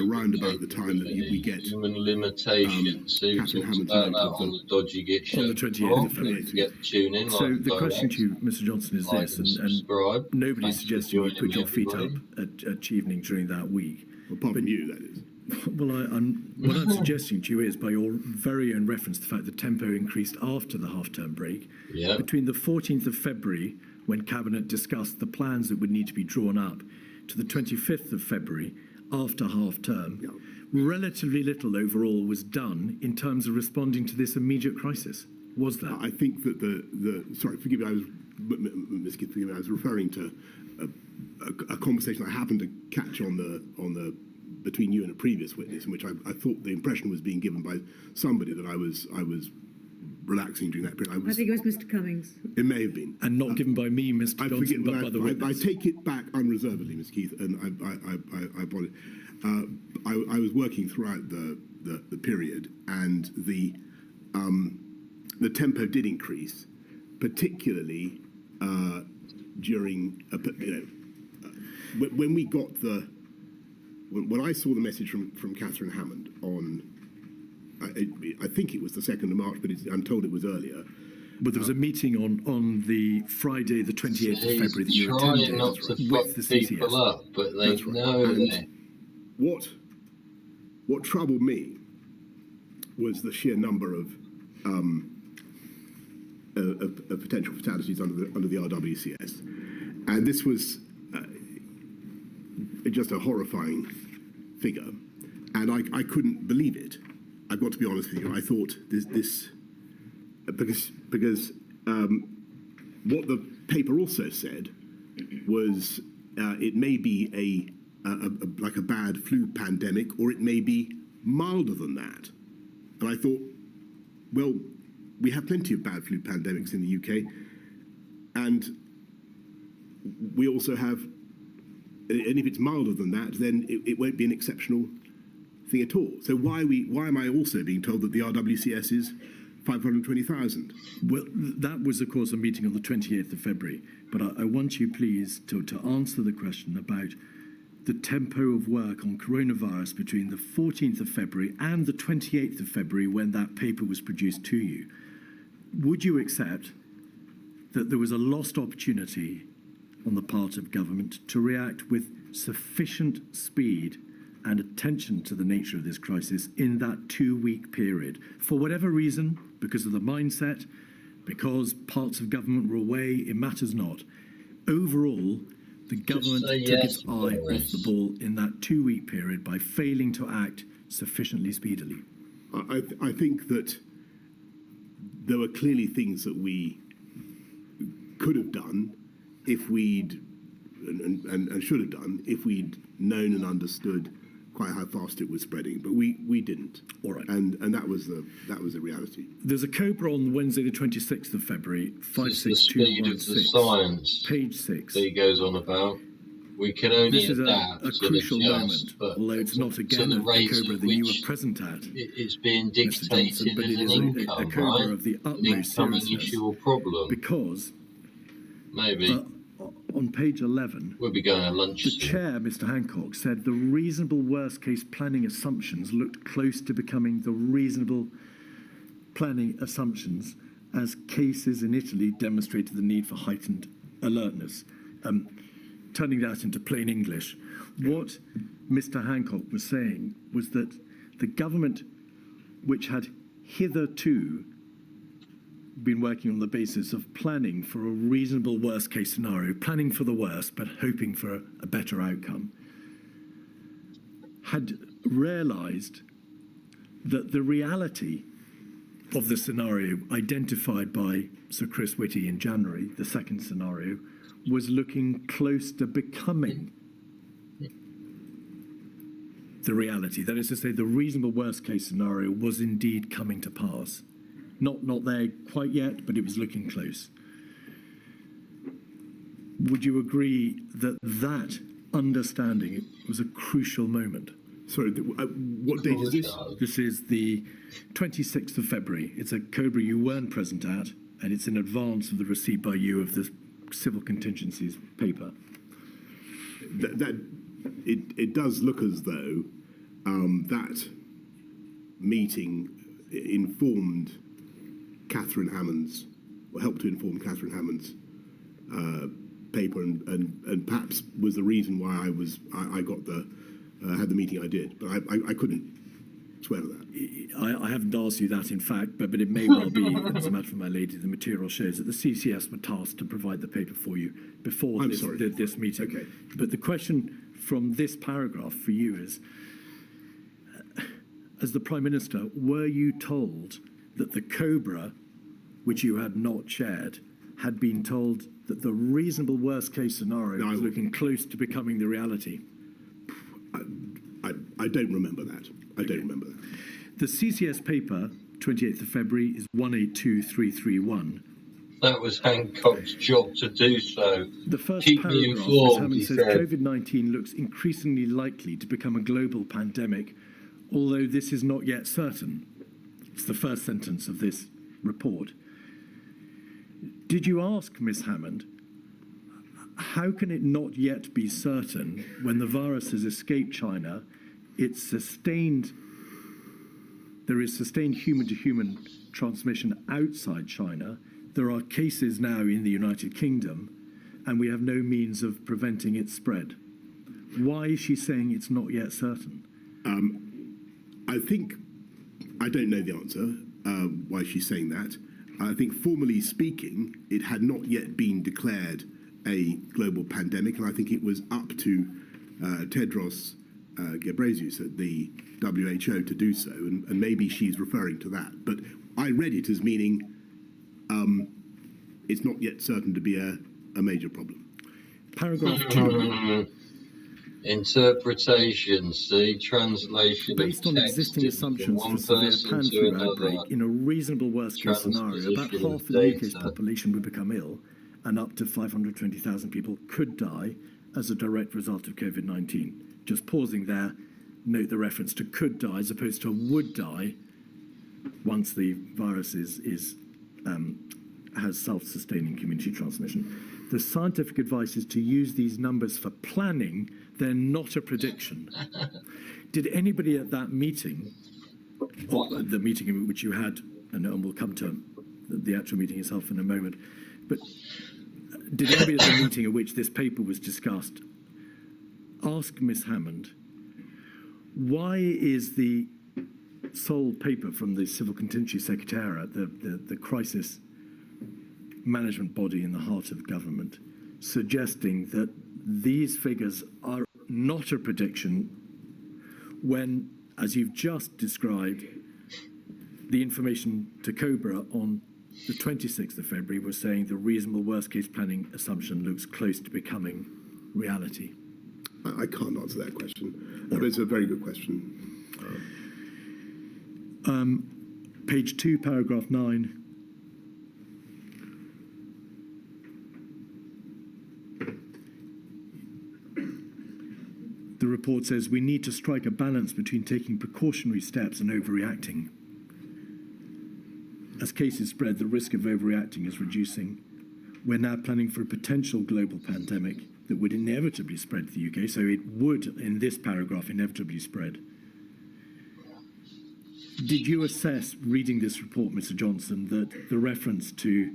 around about the time that we get human limitations. So Catherine Hammond's about note that of on the Dodgy Git Show. On the 28th of February. Get tune in. So like the question direct, to you, Mr. Johnson, is like this, and and subscribe. nobody Thanks suggests for you joining put me, your feet everybody. up at evening during that week. apart from you, that is. Well, what I'm suggesting to you is, by your very own reference, the fact that tempo increased after the half-term break, Yeah. between the 14th of February, when Cabinet discussed the plans that would need to be drawn up, to the 25th of February, after half-term, Yeah. relatively little overall was done in terms of responding to this immediate crisis. Was that? I think that sorry, forgive me, Ms. Kidd, forgive me, I was referring to a conversation I happened to catch on the between you and a previous witness, in which I thought the impression was being given by somebody that I was relaxing during that period. I think it was Mr. Cummings. It may have been. And not given by me, Mr. I Johnson, forget, but by the I witness. take it back unreservedly, Ms. Keith, and I apologize. I was working throughout the period, and the tempo did increase, particularly during when we got when I saw the message from Catherine Hammond on, I think it was the 2nd of March, but I'm told it was earlier. But there was a meeting on the Friday, the 28th of February, that you trying attended not to with the fuck people CTS. up, but they That's right. know And that. What troubled me was the sheer number of potential fatalities under the RWCS, and this was just a horrifying figure, and I couldn't believe it. I've got to be honest with you. I thought this because what the paper also said was it may be like a bad flu pandemic, or it may be milder than that. And I thought, well, we have plenty of bad flu pandemics in the UK, and we also have, and if it's milder than that, then it won't be an exceptional thing at all. So why am I also being told that the RWCS is 520,000? Well, that was, of course, a meeting on the 28th of February. But I want you, please, to answer the question about the tempo of work on coronavirus between the 14th of February and the 28th of February, when that paper was produced to you. Would you accept that there was a lost opportunity on the part of government to react with sufficient speed and attention to the nature of this crisis in that 2-week period? For whatever reason, because of the mindset, because parts of government were away, it matters not. Overall, the government took its eye off the ball in that 2-week period by failing to act sufficiently speedily. I think that there were clearly things that we could have done if we'd and should have done if we'd known and understood quite how fast it was spreading, but we didn't. All right. And that was the reality. There's a COBRA on Wednesday, the 26th of February, It's the speed of the 56216, science page 6. that he goes on about. We can only This is adapt a to crucial adjust, moment, but although it's not to again the a rate COBRA at that you which were present at, it's being Mr. Johnson, dictated but as it an is income, a COBRA right? of the An utmost incoming seriousness. issue or problem. Because Maybe on page 11, we'll be going to lunch the soon. chair, Mr. Hancock, said the reasonable worst-case planning assumptions looked close to becoming the reasonable planning assumptions as cases in Italy demonstrated the need for heightened alertness. Turning that into plain English, what Mr. Hancock was saying was that the government, which had hitherto been working on the basis of planning for a reasonable worst-case scenario, planning for the worst but hoping for a better outcome, had realised that the reality of the scenario identified by Sir Chris Whitty in January, the second scenario, was looking close to becoming the reality. That is to say, the reasonable worst case scenario was indeed coming to pass. Not there quite yet, but it was looking close. Would you agree that that understanding was a crucial moment? Sorry, what date is this? This is the 26th of February. It's a COBRA you weren't present at, and it's in advance of the receipt by you of the civil contingencies paper. It does look as though that meeting informed Catherine Hammond's, or helped to inform Catherine Hammond's paper, and perhaps was the reason why I got had the meeting I did, but I couldn't swear to that. I haven't asked you that, in fact, but it may well be, as a matter of my lady, the material shows that the CCS were tasked to provide the paper for you before this meeting. Okay. But the question from this paragraph for you is, as the Prime Minister, were you told that the COBRA, which you had not chaired, had been told that the reasonable worst case scenario was looking close to becoming the reality? I don't remember that. I don't remember that. The CCS paper, 28th of February, is 182331. That was Hancock's job to do so. The first Keep me paragraph, informed, Hammond he says, said. COVID-19 looks increasingly likely to become a global pandemic, although this is not yet certain. It's the first sentence of this report. Did you ask Miss Hammond, how can it not yet be certain when the virus has escaped China, there is sustained human-to-human transmission outside China, there are cases now in the United Kingdom, and we have no means of preventing its spread? Why is she saying it's not yet certain? I think, I don't know the answer, why she's saying that. I think, formally speaking, it had not yet been declared a global pandemic, and I think it was up to Tedros Ghebreyesus at the WHO to do so, and maybe she's referring to that. But I read it as meaning it's not yet certain to be a major problem. Paragraph 2. Interpretation, see, translation Based on existing assumptions for severe pan-flu outbreak, in a reasonable worst-case scenario, about half of the UK's population would become ill, and up to 520,000 people could die as a direct result of COVID-19. Just pausing there, note the reference to could die as opposed to would die once the virus has self-sustaining community transmission. The scientific advice is to use these numbers for planning. They're not a prediction. Did anybody at that meeting, or the meeting in which you had, and we'll come to the actual meeting itself in a moment, but did anybody at the meeting at which this paper was discussed ask Miss Hammond, why is the sole paper from the Civil Contingency Secretariat, the crisis management body in the heart of government, suggesting that these figures are not a prediction when, as you've just described, the information to COBRA on the 26th of February was saying the reasonable worst-case planning assumption looks close to becoming reality? I can't answer that question, but it's a very good question. Page 2, paragraph 9. The report says we need to strike a balance between taking precautionary steps and overreacting. As cases spread, the risk of overreacting is reducing. We're now planning for a potential global pandemic that would inevitably spread to the UK, so it would, in this paragraph, inevitably spread. Did you assess, reading this report, Mr. Johnson, that the reference to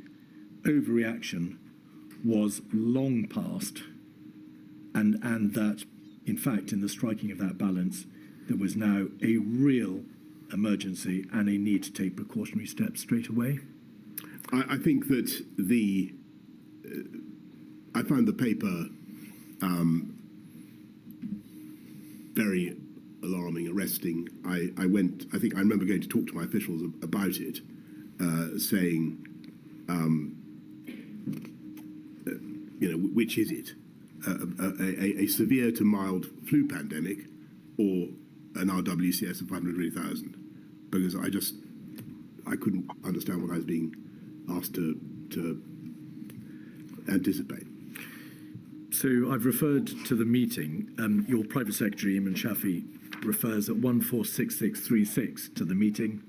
overreaction was long past, and that, in fact, in the striking of that balance, there was now a real emergency and a need to take precautionary steps straight away? I think that I found the paper very alarming, arresting. I remember going to talk to my officials about it, saying, which is it? A severe to mild flu pandemic, or an RWCS of 520,000 because I couldn't understand what I was being asked to anticipate. So I've referred to the meeting. Your Private Secretary, Imran Shafi, refers at 146636 to the meeting.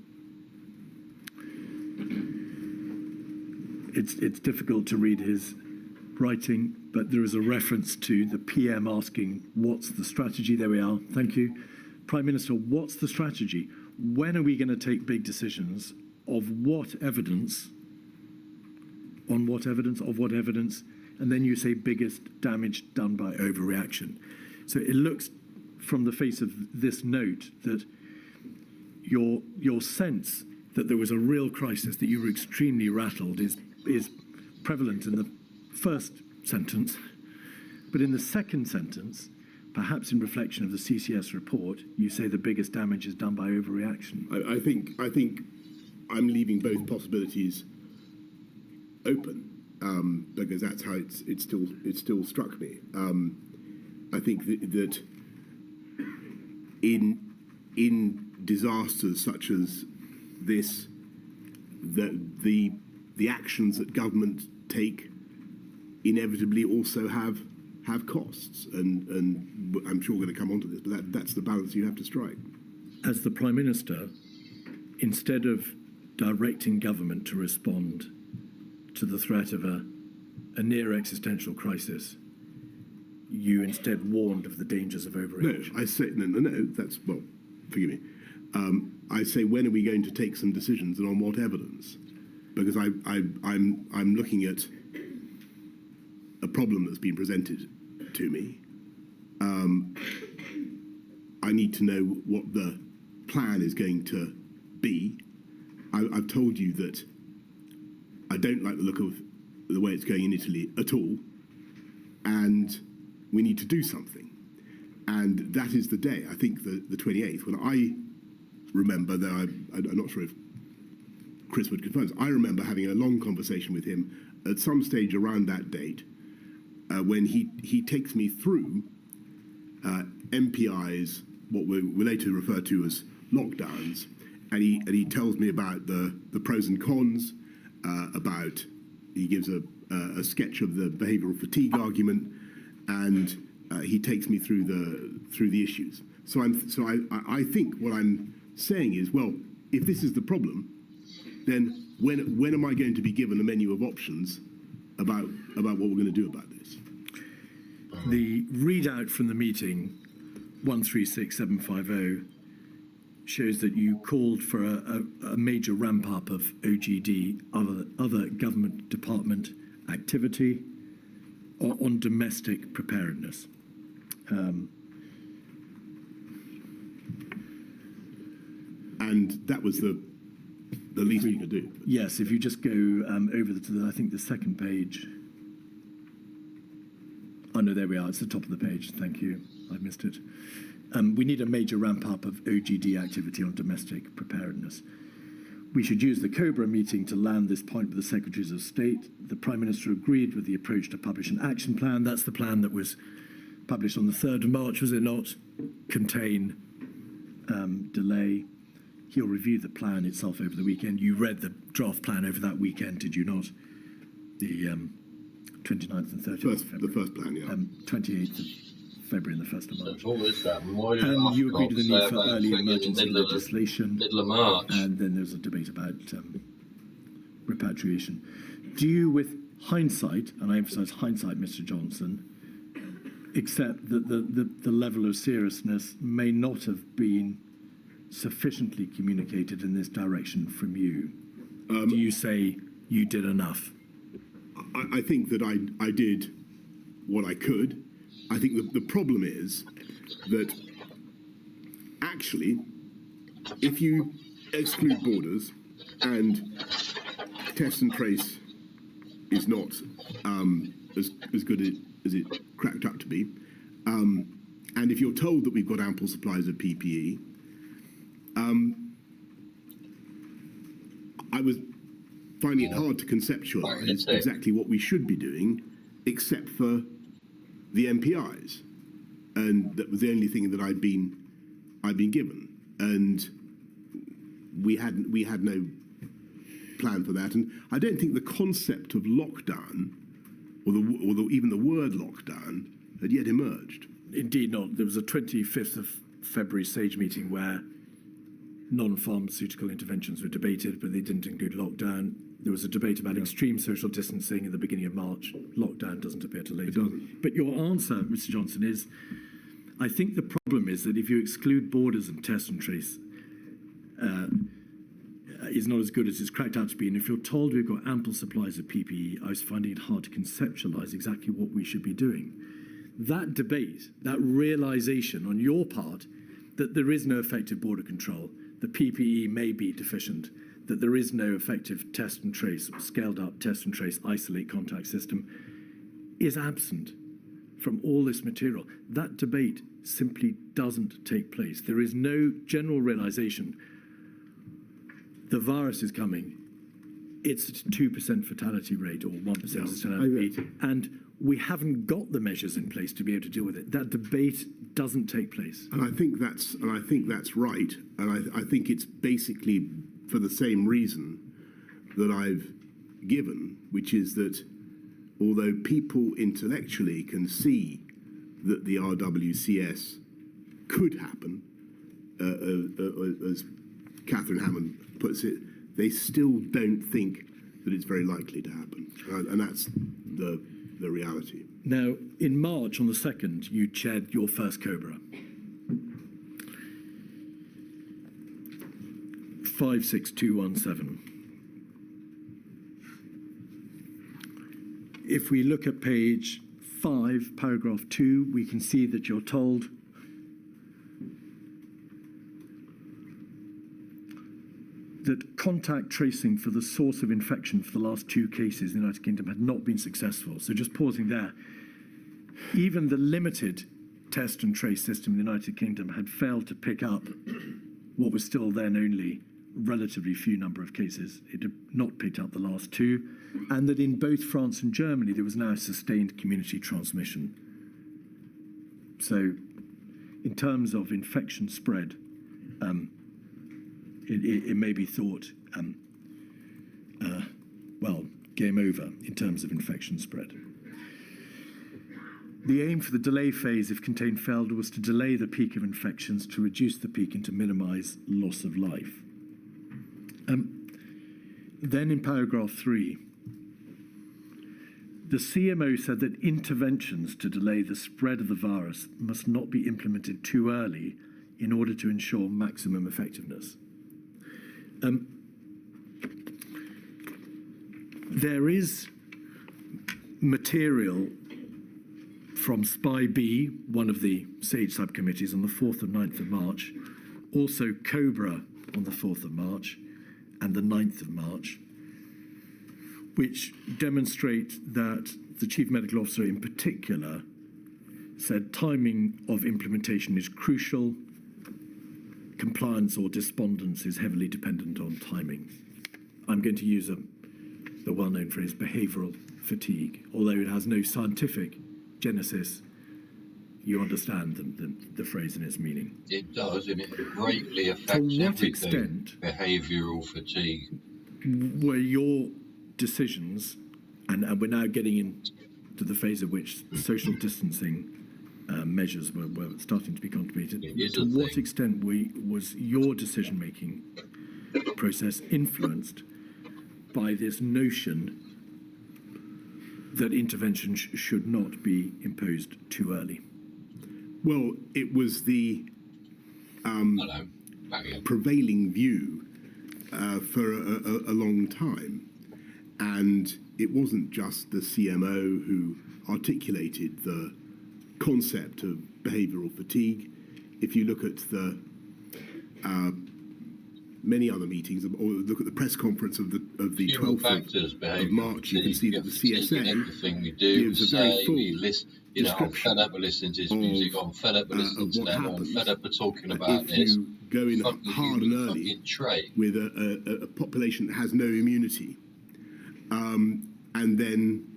It's difficult to read his writing, but there is a reference to the PM asking, what's the strategy? There we are. Thank you. Prime Minister, what's the strategy? When are we going to take big decisions? Of what evidence? On what evidence? Of what evidence? And then you say biggest damage done by overreaction. So it looks from the face of this note that your sense that there was a real crisis, that you were extremely rattled, is prevalent in the first sentence. But in the second sentence, perhaps in reflection of the CCS report, you say the biggest damage is done by overreaction. I think I'm leaving both possibilities open because that's how it still struck me. I think that in disasters such as this, the actions that government take inevitably also have costs, and I'm sure we're going to come on to this, but that's the balance you have to strike. As the Prime Minister, instead of directing government to respond to the threat of a near existential crisis, you instead warned of the dangers of overreaction. No, I say no. That's, well, forgive me. I say, when are we going to take some decisions, and on what evidence? Because I'm looking at a problem that's been presented to me. I need to know what the plan is going to be. I've told you that I don't like the look of the way it's going in Italy at all, and we need to do something. And that is the day, I think, the 28th, when I remember, though I'm not sure if Chris would confirm this, I remember having a long conversation with him at some stage around that date, when he takes me through MPI's, what we later refer to as lockdowns, and he tells me about the pros and cons, he gives a sketch of the behavioural fatigue argument, and he takes me through the issues. So I think what I'm saying is, well, if this is the problem, then when am I going to be given a menu of options about what we're going to do about this? The readout from the meeting, 136750, shows that you called for a major ramp up of OGD, other government department activity on domestic preparedness. And that was the least we could do. Yes, if you just go over to I think the second page. Oh no, there we are. It's the top of the page. Thank you. I missed it. We need a major ramp up of OGD activity on domestic preparedness. We should use the COBRA meeting to land this point with the Secretaries of State. The Prime Minister agreed with the approach to publish an action plan. That's the plan that was published on the 3rd of March, was it not? Contain, delay. He'll review the plan itself over the weekend. You read the draft plan over that weekend, did you not? The 29th and 30th of February. The first plan, yeah. 28th of February and the 1st of March. And you agreed to the need for early emergency legislation. Middle of March. And then there's a debate about repatriation. Do you, with hindsight, and I emphasise hindsight, Mr. Johnson, accept that the level of seriousness may not have been sufficiently communicated in this direction from you? Do you say you did enough? I think that I did what I could. I think the problem is that actually, if you exclude borders and test and trace is not as good as it cracked up to be, and if you're told that we've got ample supplies of PPE, I was finding it hard to conceptualise exactly what we should be doing, except for the MPIs, and that was the only thing that I'd been I'd been given, and we had no plan for that. And I don't think the concept of lockdown, or even the word lockdown, had yet emerged. Indeed not. There was a 25th of February SAGE meeting where non-pharmaceutical interventions were debated, but they didn't include lockdown. There was a debate about extreme social distancing at the beginning of March. Lockdown doesn't appear to later. It doesn't. But your answer, Mr. Johnson, is I think the problem is that if you exclude borders and test and trace, is not as good as it's cracked out to be. And if you're told we've got ample supplies of PPE, I was finding it hard to conceptualise exactly what we should be doing. That debate, that realisation on your part that there is no effective border control, the PPE may be deficient, that there is no effective test and trace, scaled up test and trace, isolate contact system, is absent from all this material. That debate simply doesn't take place. There is no general realisation the virus is coming. It's a 2% fatality fatality rate or 1% fatality rate, and we haven't got the measures in place to be able to deal with it. That debate doesn't take place. And I think that's right. And I think it's basically for the same reason that I've given, which is that although people intellectually can see that the RWCS could happen, as Catherine Hammond puts it, they still don't think that it's very likely to happen. And that's the reality. Now, in March, on the 2nd, you chaired your first COBRA. 56217. If we look at page 5, paragraph 2, we can see that you're told that contact tracing for the source of infection for the last 2 cases in the United Kingdom had not been successful. So just pausing there, even the limited test and trace system in the United Kingdom had failed to pick up what was still then only relatively few number of cases. It had not picked up the last 2, and that in both France and Germany there was now sustained community transmission. So in terms of infection spread, it may be thought, well, game over in terms of infection spread. The aim for the delay phase, if contained failed, was to delay the peak of infections, to reduce the peak and to minimise loss of life. Then in paragraph 3, the CMO said that interventions to delay the spread of the virus must not be implemented too early in order to ensure maximum effectiveness. There is material from SPI-B, one of the SAGE subcommittees, on the 4th and 9th of March, also COBRA on the 4th of March and the 9th of March, which demonstrate that the Chief Medical Officer in particular said timing of implementation is crucial. Compliance or despondence is heavily dependent on timing. I'm going to use the well-known phrase behavioural fatigue, although it has no scientific genesis. You understand the phrase and its meaning. It does, and it greatly affects To what everything. extent Behavioural fatigue. were your decisions, and we're now getting into the phase of which social distancing measures were starting to be contemplated, to what extent was your decision-making process influenced by this notion that intervention should not be imposed too early? Well, it was the prevailing view for a long time. And it wasn't just the CMO who articulated the concept of behavioural fatigue. If you look at the many other meetings, or look at the press conference of the 12th of March, you can see that the CSA everything we do, gives a very full I'm fed up with listening to his music, I'm fed up with listening to them, I'm fed up with talking about this. If you go in hard and early with a population that has no immunity, and then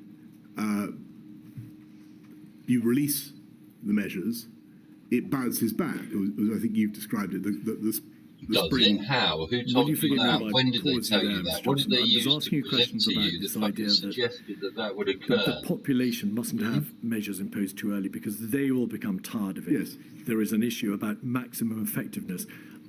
you release the measures, it bounces back. As I think you've described it. The Does spring. it? How? Who Will told you you forgive me that? if I When did they pause tell you you there, that? Mr. What did they Johnson? I was use asking to you present questions to about you that this fucking idea that suggested that would the occur? population mustn't have measures imposed too early because they will become tired of it. Yes. There is an issue about maximum effectiveness.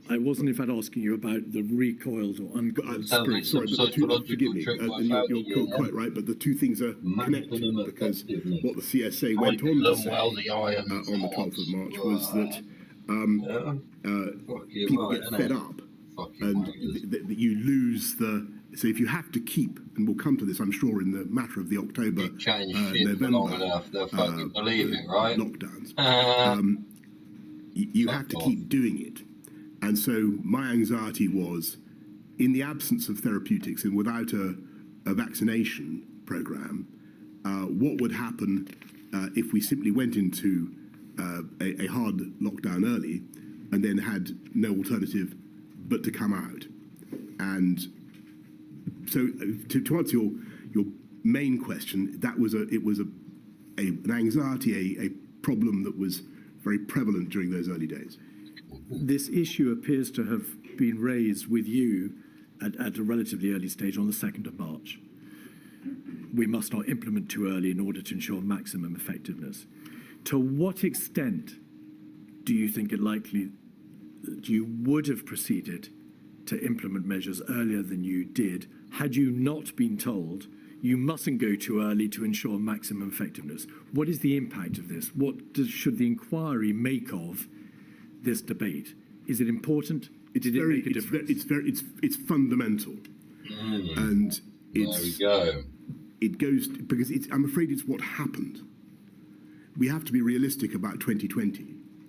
I wasn't, in fact, asking you about the recoiled or uncoiled Tell me spring. some Sorry, but psychological forgive me, trick by and founding you're you, quite right, but the two things are connected, Maximum because effectiveness. what the CSA I went on to love say well the iron on the 12th of March was that Fucking people right, get innit? fed up, Fucking and wankers. that you lose the. So if you have to keep, and we'll come to this, I'm sure, in the matter of the October, Keep chatting shit for November long enough, they'll fucking believe it, right? lockdowns, Uh, you Fuck have to off. keep doing it. And so my anxiety was, in the absence of therapeutics and without a vaccination program, what would happen if we simply went into a hard lockdown early and then had no alternative but to come out? And so to answer your main question, that was an anxiety, a problem that was very prevalent during those early days. This issue appears to have been raised with you at a relatively early stage on the 2nd of March. We must not implement too early in order to ensure maximum effectiveness. To what extent do you think it likely that you would have proceeded to implement measures earlier than you did had you not been told you mustn't go too early to ensure maximum effectiveness? What is the impact of this? Should the inquiry make of this debate? Is it important? Did it make a difference? It's fundamental, and there we go. it goes because I'm afraid it's what happened. We have to be realistic about 2020,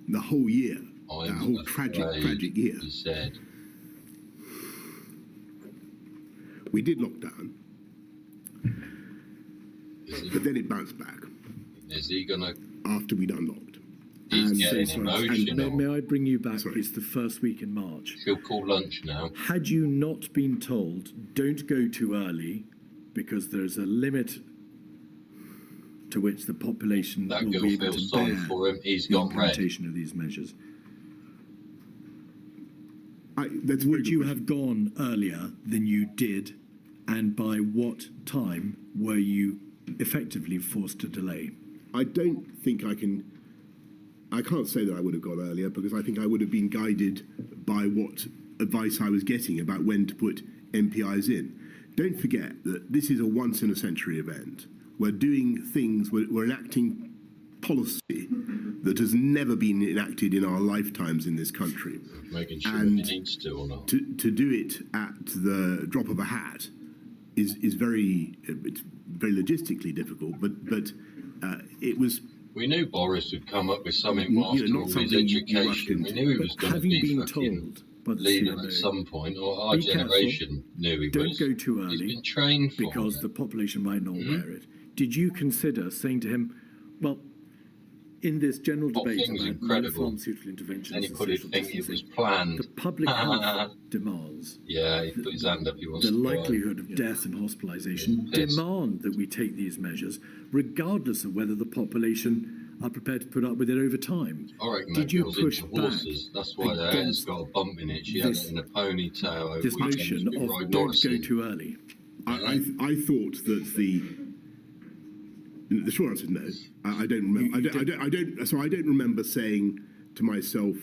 the whole year, that whole tragic year. He said, We did lock down, but then it bounced back is he gonna? after we'd unlocked. He's And getting so- emotional. May I bring you back? Sorry. It's the first week in March. He'll call lunch now. Had you not been told, don't go too early, because there's a limit to which the population That will girl be able feels to sorry bear for him. He's the gone red. implementation of these measures, That's a very would good you question. have gone earlier than you did, and by what time were you effectively forced to delay? I don't think I can't say that I would have gone earlier, because I think I would have been guided by what advice I was getting about when to put MPIs in. Don't forget that this is a once in a century event. We're doing things, we're enacting policy that has never been enacted in our lifetimes in this country. Making sure And he needs to or not. To do it at the drop of a hat is very logistically difficult, but it was. We knew Boris would come up with something after not all his something you rushed education. We into. knew he was But going to having be been fucking told by the leader CMA, at some point, or our be careful, generation knew he don't was. go too He's early been trained for because it. the population might not wear it. Did you consider saying to him, well, in this general Whole debate thing's about incredible. pharmaceutical interventions, Anybody and social think it was distancing, planned? the public health demands, Yeah, he put his hand up. He wants the to go. likelihood of death and hospitalisation Yes. demand that we take these measures, regardless of whether the population are prepared to put up with it over time. I reckon Did that you girl's push into back horses. That's why their hair's against got a bump in it. She had this- it in a ponytail over this weekend. notion She's been of riding don't horse go in. too early? I thought that the short answer is no. I don't remember. I don't remember saying to myself,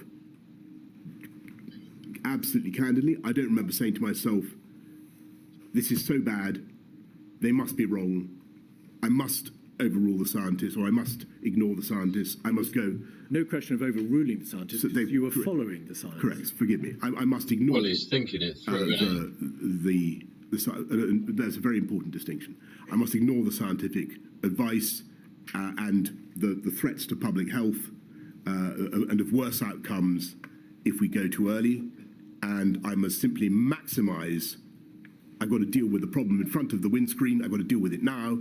absolutely candidly, I don't remember saying to myself, "This is so bad, they must be wrong. I must overrule the scientists, or I must ignore the scientists. I must go." No question of overruling the scientists. So they- You were correct. following the science. Correct. Forgive me. I must ignore. Well, he's thinking it through, isn't he? That's a very important distinction. I must ignore the scientific advice and the threats to public health and of worse outcomes if we go too early. And I must simply maximise. I've got to deal with the problem in front of the windscreen. I've got to deal with it now.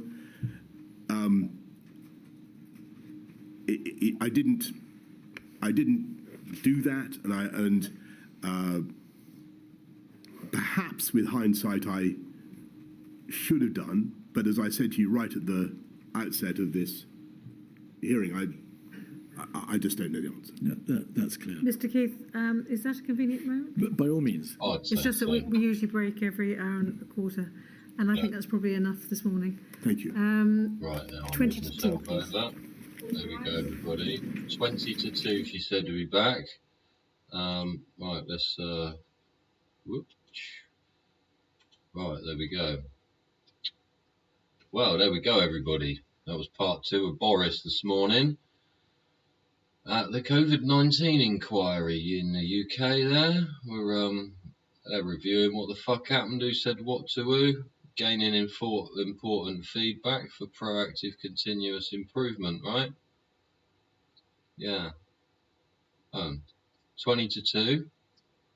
I didn't do that, and perhaps with hindsight I should have done. But as I said to you right at the outset of this hearing, I just don't know the answer. No, that's clear. Mr. Keith, is that a convenient moment? But by all means. I'd say It's just that so. we usually break every hour and a quarter, and I think that's probably enough this morning. Thank you. Right, now I'm 20 moving to 2, myself please. over. There we go, everybody. 20 to 2, she said to be back. Right, let's, whoops. Right, there we go. Well, there we go, everybody. That was part 2 of Boris this morning. At the Covid-19 inquiry in the UK there, they're reviewing what the fuck happened, who said what to who, gaining important feedback for proactive continuous improvement, right? Yeah. 20 to 2,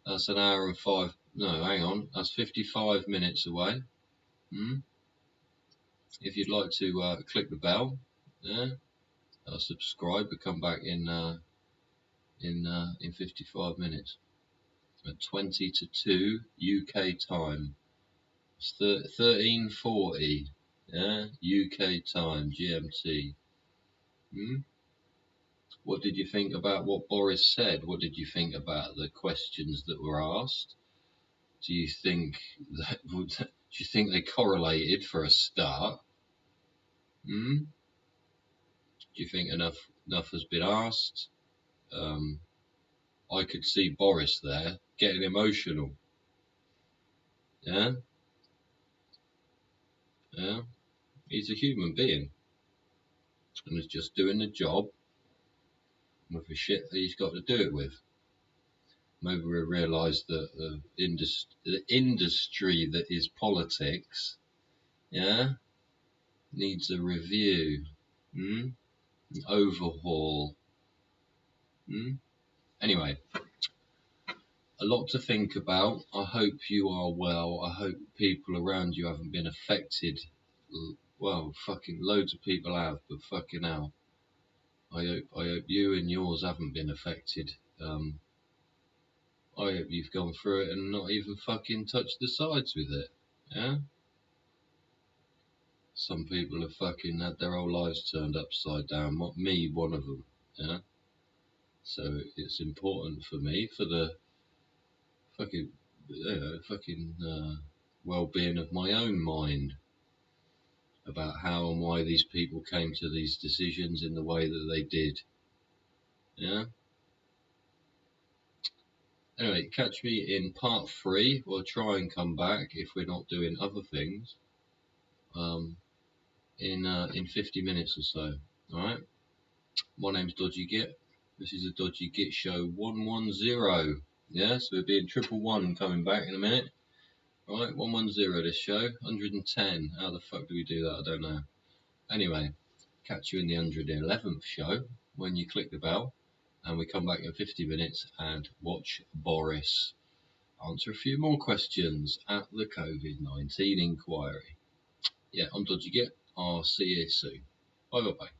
that's an hour and 5, no, hang on, that's 55 minutes away. If you'd like to click the bell, yeah, subscribe, but come back in 55 minutes. At 20 to 2 UK time. It's 13:40, yeah, UK time, GMT. What did you think about what Boris said? What did you think about the questions that were asked? Do you think they correlated for a start? Do you think enough has been asked? I could see Boris there getting emotional. Yeah? Yeah? He's a human being. And is just doing the job with the shit that he's got to do it with. Maybe we realise that the industry that is politics, yeah, needs a review, an overhaul. Anyway, a lot to think about. I hope you are well. I hope people around you haven't been affected. Well, fucking loads of people have, but fucking hell. I hope you and yours haven't been affected. I hope you've gone through it and not even fucking touched the sides with it. Yeah? Some people have fucking had their whole lives turned upside down. Me, one of them. Yeah? So it's important for me, for the fucking, well-being of my own mind, about how and why these people came to these decisions in the way that they did. Yeah? Anyway, catch me in part 3. We'll try and come back if we're not doing other things. In 50 minutes or so. Alright? My name's Dodgy Git. This is a Dodgy Git show 110. Yeah, so we'll be in 111 coming back in a minute. Alright, 110 this show. 110. How the fuck do we do that? I don't know. Anyway, catch you in the 111th show when you click the bell. And we come back in 50 minutes and watch Boris answer a few more questions at the Covid-19 inquiry. Yeah, I'm Dodgy Git. I'll see you soon. Bye bye bye.